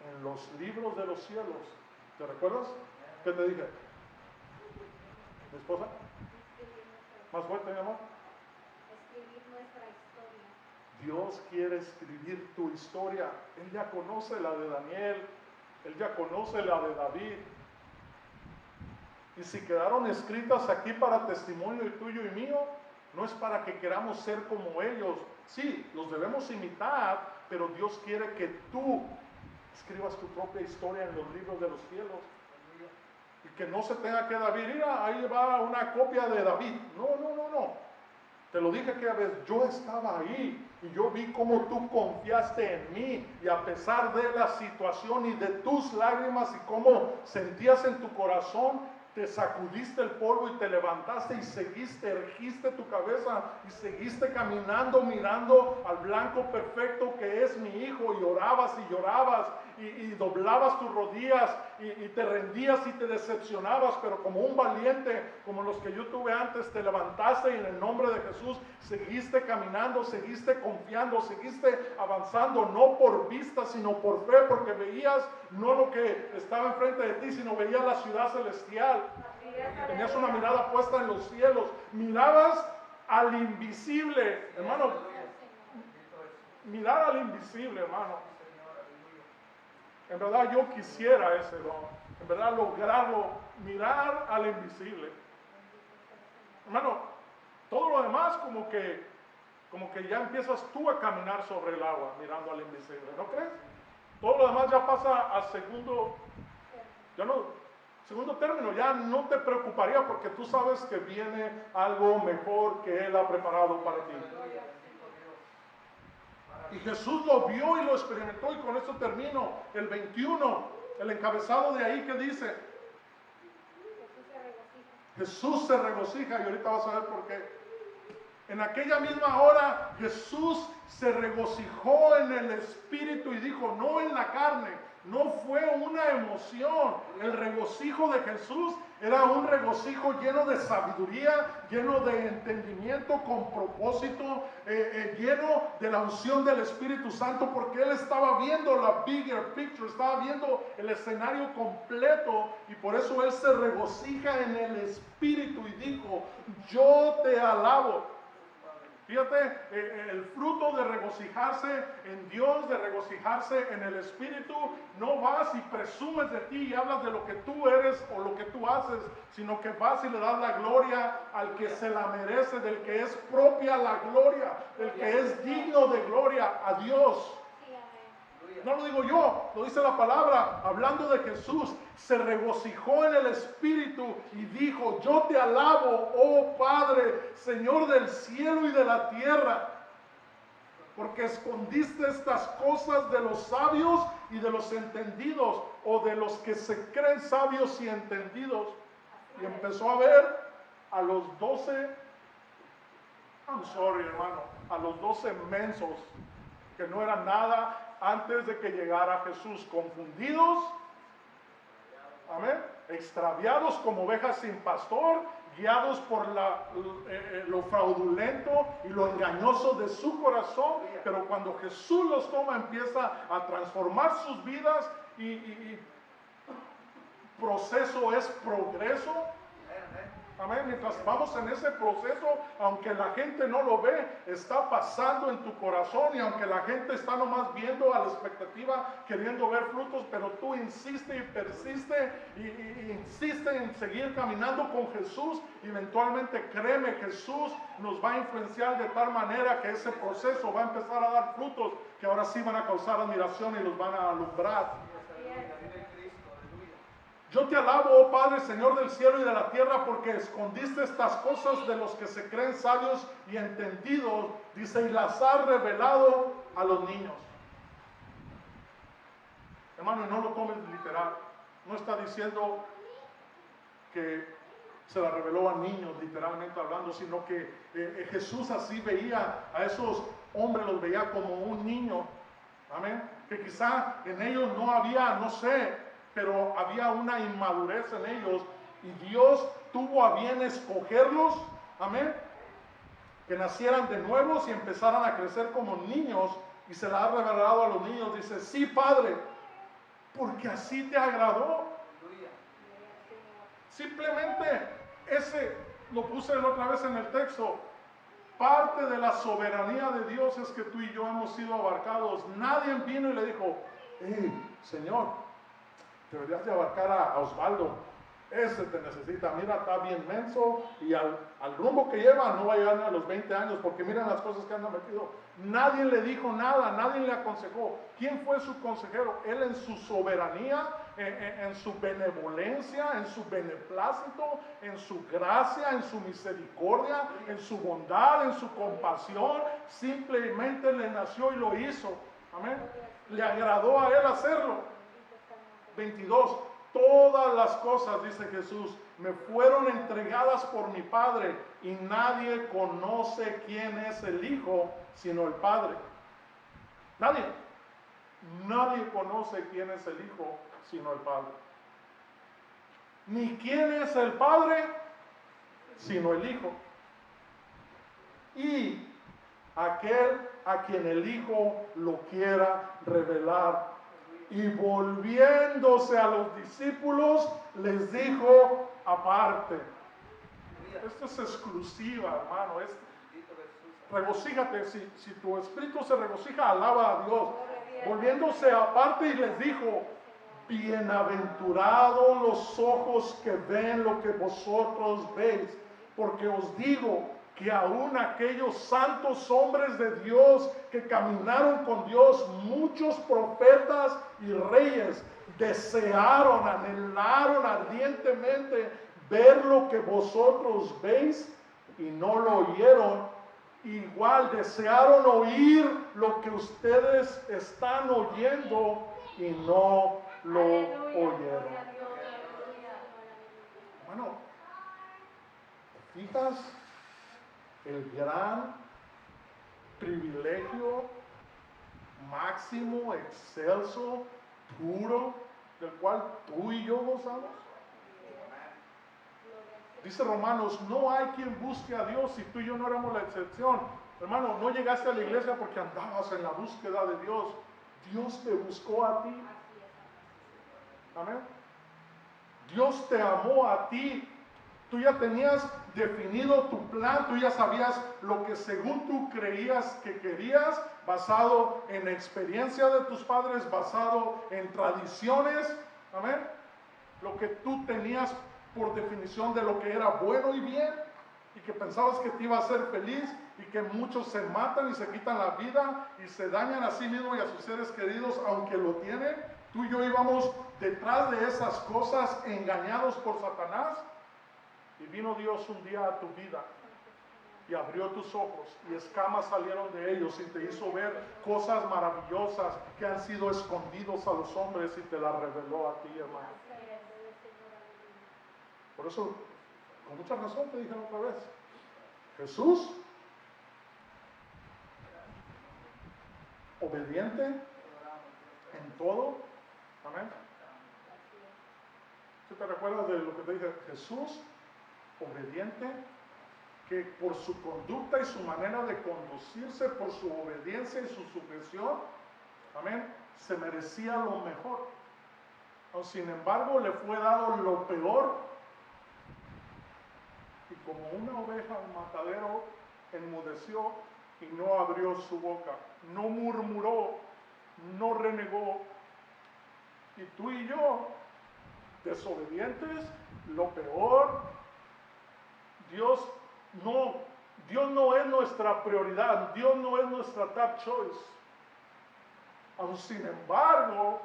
en los libros de los cielos. ¿Te recuerdas? ¿Qué te dije? ¿Mi esposa? ¿Más fuerte, mi amor? Escribir nuestra historia. Dios quiere escribir tu historia. Él ya conoce la de Daniel. Él ya conoce la de David. Y si quedaron escritas aquí para testimonio tuyo y mío, no es para que queramos ser como ellos. Sí, los debemos imitar, pero Dios quiere que tú escribas tu propia historia en los libros de los cielos. Y que no se tenga que David, mira, ahí va una copia de David. No. Te lo dije aquella vez, yo estaba ahí y yo vi cómo tú confiaste en mí, y a pesar de la situación y de tus lágrimas y cómo sentías en tu corazón, te sacudiste el polvo y te levantaste y seguiste, ergiste tu cabeza y seguiste caminando, mirando al blanco perfecto que es mi hijo, y orabas y llorabas y doblabas tus rodillas y te rendías y te decepcionabas, pero como un valiente, como los que yo tuve antes, te levantaste y en el nombre de Jesús seguiste caminando, seguiste confiando, seguiste avanzando, no por vista sino por fe, porque veías no lo que estaba enfrente de ti, sino veías la ciudad celestial. Tenías una mirada puesta en los cielos, mirabas al invisible, hermano. Mirar al invisible, hermano. En verdad yo quisiera ese don, en verdad lograrlo, mirar al invisible. Hermano, todo lo demás como que como que ya empiezas tú a caminar sobre el agua, mirando al invisible, ¿no crees? Todo lo demás ya pasa a segundo término, ya no te preocuparía porque tú sabes que viene algo mejor que Él ha preparado para ti. Y Jesús lo vio y lo experimentó, y con esto termino. El 21, el encabezado de ahí que dice, Jesús se regocija, y ahorita vas a ver por qué. En aquella misma hora Jesús se regocijó en el Espíritu y dijo, no en la carne. No fue una emoción. El regocijo de Jesús era un regocijo lleno de sabiduría, lleno de entendimiento, con propósito, lleno de la unción del Espíritu Santo, porque Él estaba viendo la bigger picture, estaba viendo el escenario completo, y por eso Él se regocija en el Espíritu y dijo, yo te alabo. Fíjate, el fruto de regocijarse en Dios, de regocijarse en el Espíritu, no vas y presumes de ti y hablas de lo que tú eres o lo que tú haces, sino que vas y le das la gloria al que se la merece, del que es propia la gloria, del que es digno de gloria, a Dios. No lo digo yo, lo dice la palabra, hablando de Jesús, se regocijó en el Espíritu y dijo, yo te alabo, oh Padre, Señor del cielo y de la tierra, porque escondiste estas cosas de los sabios y de los entendidos, o de los que se creen sabios y entendidos. Y empezó a ver a los 12, hermano, a los 12 mensos, que no eran nada antes de que llegara Jesús, confundidos, amén, extraviados como ovejas sin pastor, guiados por lo fraudulento y lo engañoso de su corazón, pero cuando Jesús los toma, empieza a transformar sus vidas, y proceso es progreso. Amén. Mientras vamos en ese proceso, aunque la gente no lo ve, está pasando en tu corazón, y aunque la gente está nomás viendo a la expectativa, queriendo ver frutos, pero tú insiste y persiste y insiste en seguir caminando con Jesús, y eventualmente, créeme, Jesús nos va a influenciar de tal manera que ese proceso va a empezar a dar frutos que ahora sí van a causar admiración y los van a alumbrar. Yo te alabo, oh Padre, Señor del cielo y de la tierra, porque escondiste estas cosas de los que se creen sabios y entendidos, dice, y las has revelado a los niños. Hermano, y no lo tomes literal. No está diciendo que se la reveló a niños, literalmente hablando, sino que Jesús así veía a esos hombres, los veía como un niño. Amén. Que quizá en ellos no había, no sé, pero había una inmadurez en ellos, y Dios tuvo a bien escogerlos, amén, que nacieran de nuevos y empezaran a crecer como niños, y se la ha revelado a los niños. Dice, sí, Padre, porque así te agradó. Simplemente ese, lo puse la otra vez en el texto, parte de la soberanía de Dios es que tú y yo hemos sido abarcados. Nadie vino y le dijo, Señor, deberías de abarcar a Osvaldo, ese te necesita, mira, está bien menso, y al rumbo que lleva no va a llegar a los 20 años, porque miren las cosas que anda metido. Nadie le dijo nada, nadie le aconsejó. ¿Quién fue su consejero? Él, en su soberanía, en su benevolencia, en su beneplácito, en su gracia, en su misericordia, en su bondad, en su compasión, simplemente le nació y lo hizo. Amén. Le agradó a él hacerlo. 22, todas las cosas, dice Jesús, me fueron entregadas por mi Padre, y nadie conoce quién es el Hijo sino el Padre. Nadie conoce quién es el Hijo sino el Padre, ni quién es el Padre sino el Hijo, y aquel a quien el Hijo lo quiera revelar. Y volviéndose a los discípulos, les dijo aparte. Esto es exclusiva, hermano. Regocíjate. Si tu espíritu se regocija, alaba a Dios. Volviéndose aparte, y les dijo, bienaventurados los ojos que ven lo que vosotros veis, porque os digo que aún aquellos santos hombres de Dios que caminaron con Dios, muchos profetas y reyes, desearon, anhelaron ardientemente ver lo que vosotros veis y no lo oyeron. Igual desearon oír lo que ustedes están oyendo y no lo oyeron. Bueno, ¿te fijas el gran privilegio máximo, excelso, puro, del cual tú y yo gozamos? Dice Romanos, no hay quien busque a Dios, y tú y yo no éramos la excepción. Hermano, no llegaste a la iglesia porque andabas en la búsqueda de Dios. Dios te buscó a ti. Amén. Dios te amó a ti. Tú ya tenías definido tu plan, tú ya sabías lo que según tú creías que querías, basado en experiencia de tus padres, basado en tradiciones. Amén. Lo que tú tenías por definición de lo que era bueno y bien, y que pensabas que te iba a hacer feliz, y que muchos se matan y se quitan la vida y se dañan a sí mismos y a sus seres queridos aunque lo tienen. Tú y yo íbamos detrás de esas cosas engañados por Satanás, y vino Dios un día a tu vida y abrió tus ojos y escamas salieron de ellos y te hizo ver cosas maravillosas que han sido escondidos a los hombres y te las reveló a ti, hermano. Por eso, con mucha razón te dije otra vez, Jesús, obediente en todo, amén. ¿Sí te recuerdas de lo que te dije? Jesús, obediente, que por su conducta y su manera de conducirse, por su obediencia y su sujeción, amén, se merecía lo mejor. Sin embargo, le fue dado lo peor. Y como una oveja al matadero, enmudeció y no abrió su boca, no murmuró, no renegó. Y tú y yo, desobedientes, lo peor. Dios no es nuestra prioridad, Dios no es nuestra top choice. Aun sin embargo,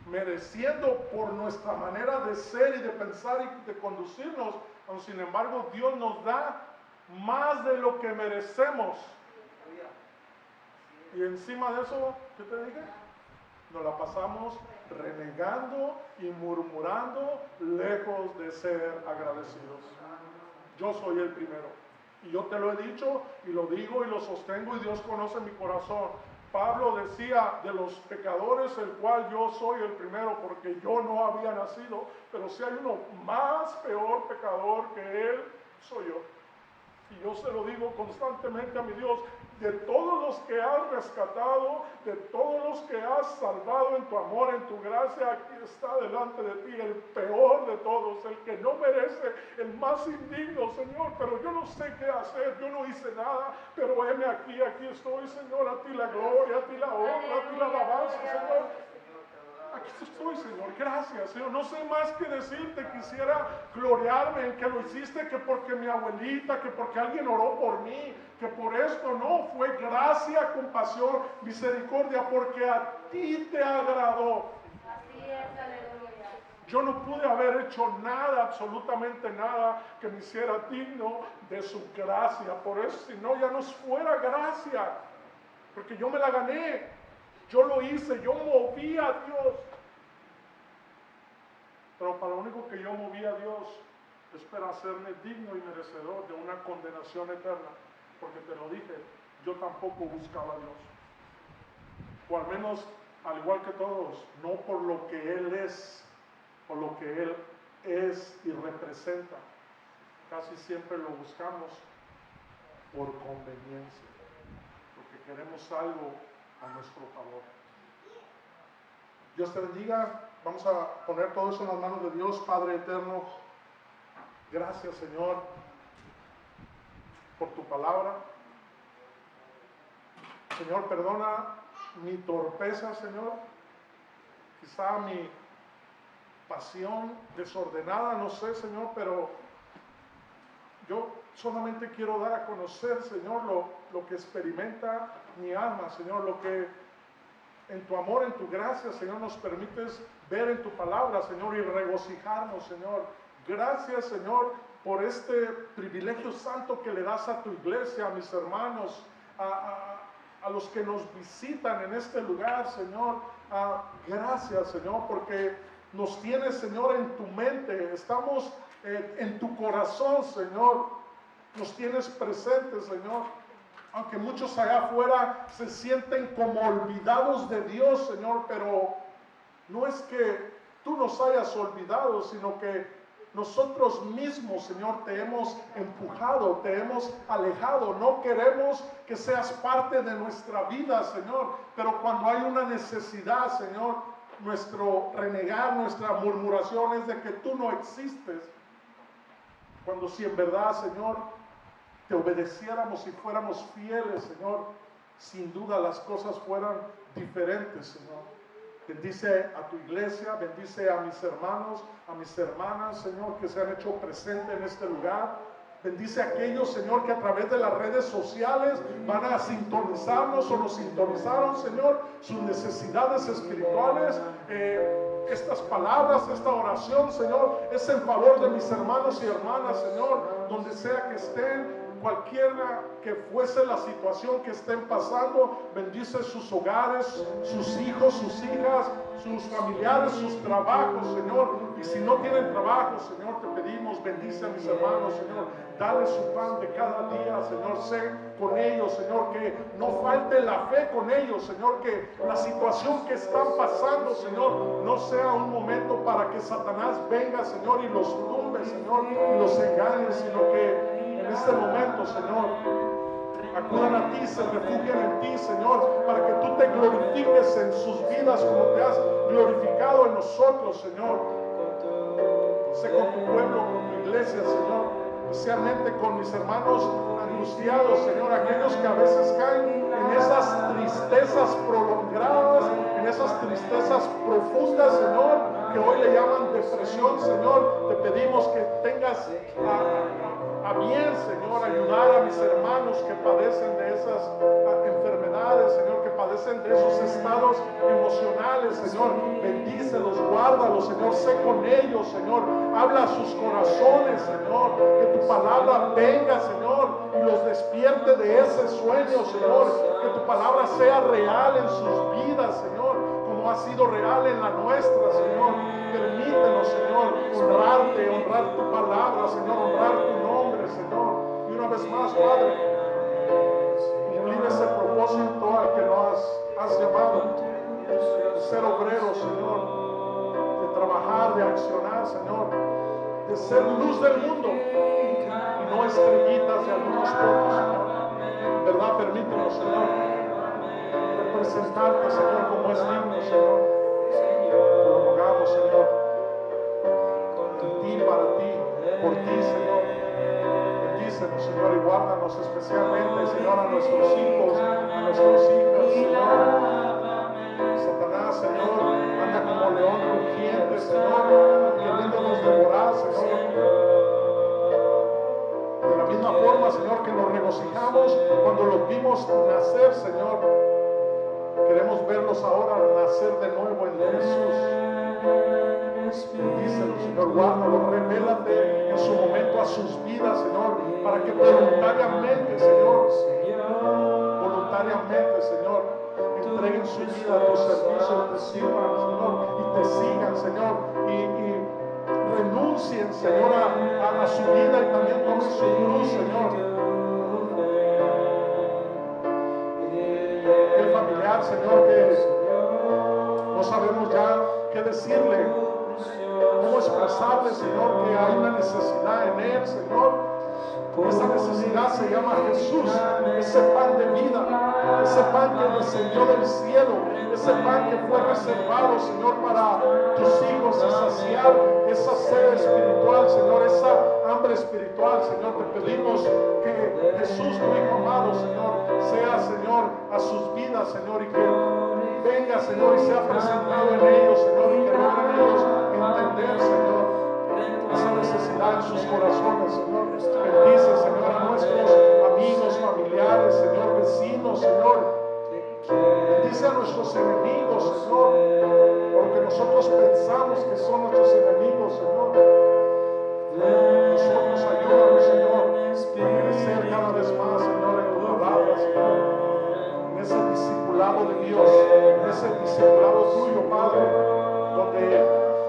mereciendo por nuestra manera de ser y de pensar y de conducirnos, aun sin embargo, Dios nos da más de lo que merecemos. Y encima de eso, ¿qué te dije? Nos la pasamos renegando y murmurando, lejos de ser agradecidos. Yo soy el primero. Y yo te lo he dicho y lo digo y lo sostengo, y Dios conoce mi corazón. Pablo decía de los pecadores, el cual yo soy el primero, porque yo no había nacido, pero si hay uno más peor pecador que él, soy yo. Y yo se lo digo constantemente a mi Dios: de todos los que has rescatado, de todos los que has salvado en tu amor, en tu gracia, aquí está delante de ti el peor de todos, el que no merece, el más indigno, Señor. Pero yo no sé qué hacer, yo no hice nada, pero heme aquí estoy, Señor. A ti la gloria, a ti la honra, a ti la alabanza, Señor. Aquí estoy, Señor, gracias, Señor. No sé más que decirte. Quisiera gloriarme en que lo hiciste, que porque mi abuelita, que porque alguien oró por mí, que por esto. No, fue gracia, compasión, misericordia, porque a ti te agradó. Así es, aleluya. Yo no pude haber hecho nada, absolutamente nada, que me hiciera digno de su gracia. Por eso, si no, ya nos fuera gracia, porque yo me la gané. Yo lo hice, yo moví a Dios. Pero para lo único que yo moví a Dios es para hacerme digno y merecedor de una condenación eterna. Porque te lo dije, yo tampoco buscaba a Dios. O al menos, al igual que todos, no por lo que Él es, por lo que Él es y representa. Casi siempre lo buscamos por conveniencia, porque queremos algo a nuestro favor. Dios te bendiga. Vamos a poner todo eso en las manos de Dios. Padre eterno, gracias, Señor, por tu palabra. Señor, perdona mi torpeza, Señor, quizá mi pasión desordenada, no sé, Señor, pero yo solamente quiero dar a conocer, Señor, lo que experimenta mi alma, Señor, lo que en tu amor, en tu gracia, Señor, nos permites ver en tu palabra, Señor, y regocijarnos, Señor. Gracias, Señor, por este privilegio santo que le das a tu iglesia, a mis hermanos, a los que nos visitan en este lugar, Señor. Gracias, Señor, porque nos tienes, Señor, en tu mente. Estamos en tu corazón, Señor. Nos tienes presentes, Señor. Aunque muchos allá afuera se sienten como olvidados de Dios, Señor, pero no es que tú nos hayas olvidado, sino que nosotros mismos, Señor, te hemos empujado, te hemos alejado. No queremos que seas parte de nuestra vida, Señor, pero cuando hay una necesidad, Señor, nuestro renegar, nuestra murmuración es de que tú no existes. Cuando si en verdad, Señor, te obedeciéramos y fuéramos fieles, Señor, sin duda las cosas fueran diferentes, Señor. Bendice a tu iglesia, bendice a mis hermanos, a mis hermanas, Señor, que se han hecho presentes en este lugar. Bendice a aquellos, Señor, que a través de las redes sociales van a sintonizarnos o nos sintonizaron, Señor, sus necesidades espirituales. Estas palabras, esta oración, Señor, es en favor de mis hermanos y hermanas, Señor, donde sea que estén. Cualquiera que fuese la situación que estén pasando, bendice sus hogares, sus hijos, sus hijas, sus familiares, sus trabajos, Señor. Y si no tienen trabajo, Señor, te pedimos, bendice a mis hermanos, Señor. Dale su pan de cada día, Señor. Sé con ellos, Señor, que no falte la fe con ellos, Señor. Que la situación que están pasando, Señor, no sea un momento para que Satanás venga, Señor, y los tumbe, Señor, y los engañe, sino que en este momento, Señor, acudan a ti, se refugian en ti, Señor, para que tú te glorifiques en sus vidas como te has glorificado en nosotros, Señor. Sé con tu pueblo, con tu iglesia, Señor, especialmente con mis hermanos angustiados, Señor, aquellos que a veces caen en esas tristezas prolongadas, en esas tristezas profundas, Señor, que hoy le llaman depresión, Señor. Te pedimos que tengas a bien, Señor, ayudar a mis hermanos que padecen de esas enfermedades, Señor, que padecen de esos estados emocionales, Señor. Bendícelos, guárdalos, Señor, sé con ellos, Señor. Habla a sus corazones, Señor, que tu palabra venga, Señor, y los despierte de ese sueño, Señor. Que tu palabra sea real en sus vidas, Señor, como ha sido real en la nuestra, Señor. Permítenos, Señor, honrarte, honrar tu palabra, Señor, honrar tu nombre, Señor. Y una vez más, Padre, cumplir ese propósito al que nos has llamado, de ser obrero, Señor, de trabajar, de accionar, Señor, de ser luz del mundo y no estrellitas de algunos pocos, Señor. ¿Verdad? Permítenos, Señor, representarte, Señor, como es digno, Señor. Te lo rogamos, Señor, en ti, para ti, por ti, Señor. Bendícenos, Señor, y guárdanos especialmente, Señor, a nuestros hijos, a nuestras hijas, Señor. Satanás, Señor, anda como león rugiente, Señor, queriéndonos devorar, Señor. De la misma forma, Señor, que nos regocijamos cuando los vimos nacer, Señor, queremos verlos ahora nacer de nuevo en Jesús. Bendícelos, Señor, guárdalos, revélate en su momento a sus vidas, Señor, para que voluntariamente, Señor, entreguen su vida a tu servicio, te sirvan, Señor, y te sigan, Señor, y renuncien, Señor, a su vida y también tomen su cruz, Señor. El familiar, Señor, que no sabemos ya qué decirle, cómo expresarle, Señor, que hay una necesidad en él, Señor. Esa necesidad se llama Jesús, ese pan de vida, ese pan que descendió del cielo, ese pan que fue reservado, Señor, para tus hijos y saciar esa sed espiritual, Señor, esa hambre espiritual, Señor. Te pedimos que Jesús, tu Hijo amado, Señor, sea, Señor, a sus vidas, Señor, y que venga, Señor, y sea presentado en ellos, Señor, y que logren ellos entender, Señor, esa necesidad en sus corazones, Señor. Bendice, Señor, familiares, Señor, vecinos, Señor. Bendice a nuestros enemigos, Señor, porque nosotros pensamos que son nuestros enemigos, Señor. Nosotros ayúdanos, Señor, a crecer cada vez más, Señor, en tu palabra, Señor, en ese discipulado de Dios, en ese discipulado tuyo, Padre, donde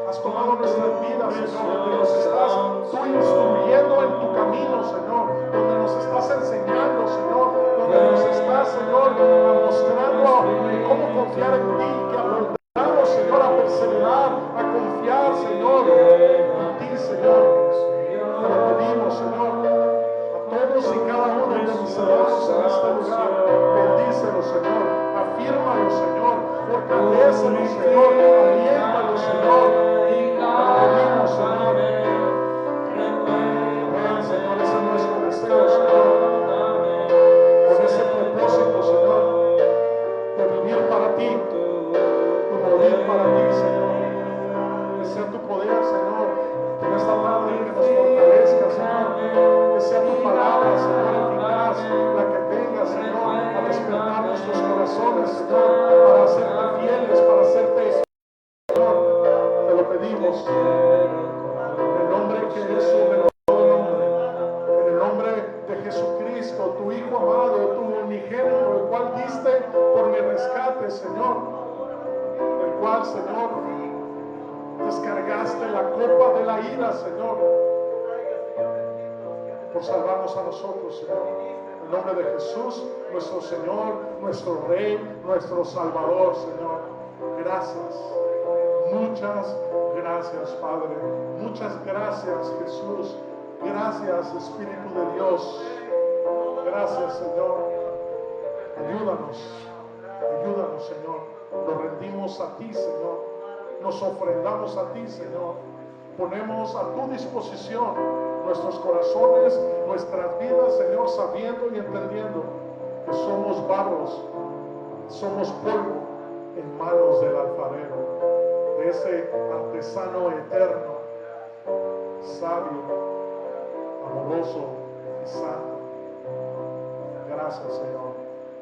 has tomado nuestras vidas, Señor, donde nos estás tú instruyendo en tu camino, Señor, donde nos estás enseñando, Señor, donde nos estás, Señor, mostrando cómo confiar en ti, que aprendamos, Señor, a perseverar, a confiar, Señor, en ti, Señor. Te lo pedimos, Señor, a todos y cada uno de mis hermanos en este lugar. Bendícelos, Señor, afírmalos, Señor, fortalécelos, Señor, aliéntalos, Señor. Te lo pedimos, Señor. Ven, Señor, ese es nuestro deseo, Señor, con ese propósito, Señor, de vivir para ti y morir para ti, Señor. Que sea tu poder, Señor, en esta tarde que nos fortalezca, Señor. Que sea tu palabra, Señor, eficaz, la que venga, Señor, a despertar nuestros corazones, Señor, para hacerte fieles, para hacerte, Señor. Te lo pedimos en el nombre que es sobre todo nombre, en el nombre de Jesucristo, tu Hijo amado, tu unigénito, el cual diste por mi rescate, Señor, el cual, Señor, descargaste la copa de la ira, Señor, por salvarnos a nosotros, Señor. En el nombre de Jesús, nuestro Señor, nuestro Rey, nuestro Salvador, Señor. Gracias. Muchas gracias, Padre. Muchas gracias, Jesús. Gracias, Espíritu de Dios. Gracias, Señor. Ayúdanos, Señor. Nos rendimos a ti, Señor. Nos ofrendamos a ti, Señor. Ponemos a tu disposición nuestros corazones, nuestras vidas, Señor, sabiendo y entendiendo que somos barros, somos polvo en manos del alfarero, de ese artesano eterno, sabio, amoroso y santo. Gracias, Señor.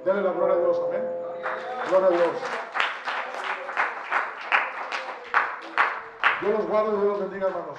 Dele la gloria a Dios, amén. Gloria a Dios. Dios los guarde y Dios los bendiga, hermanos.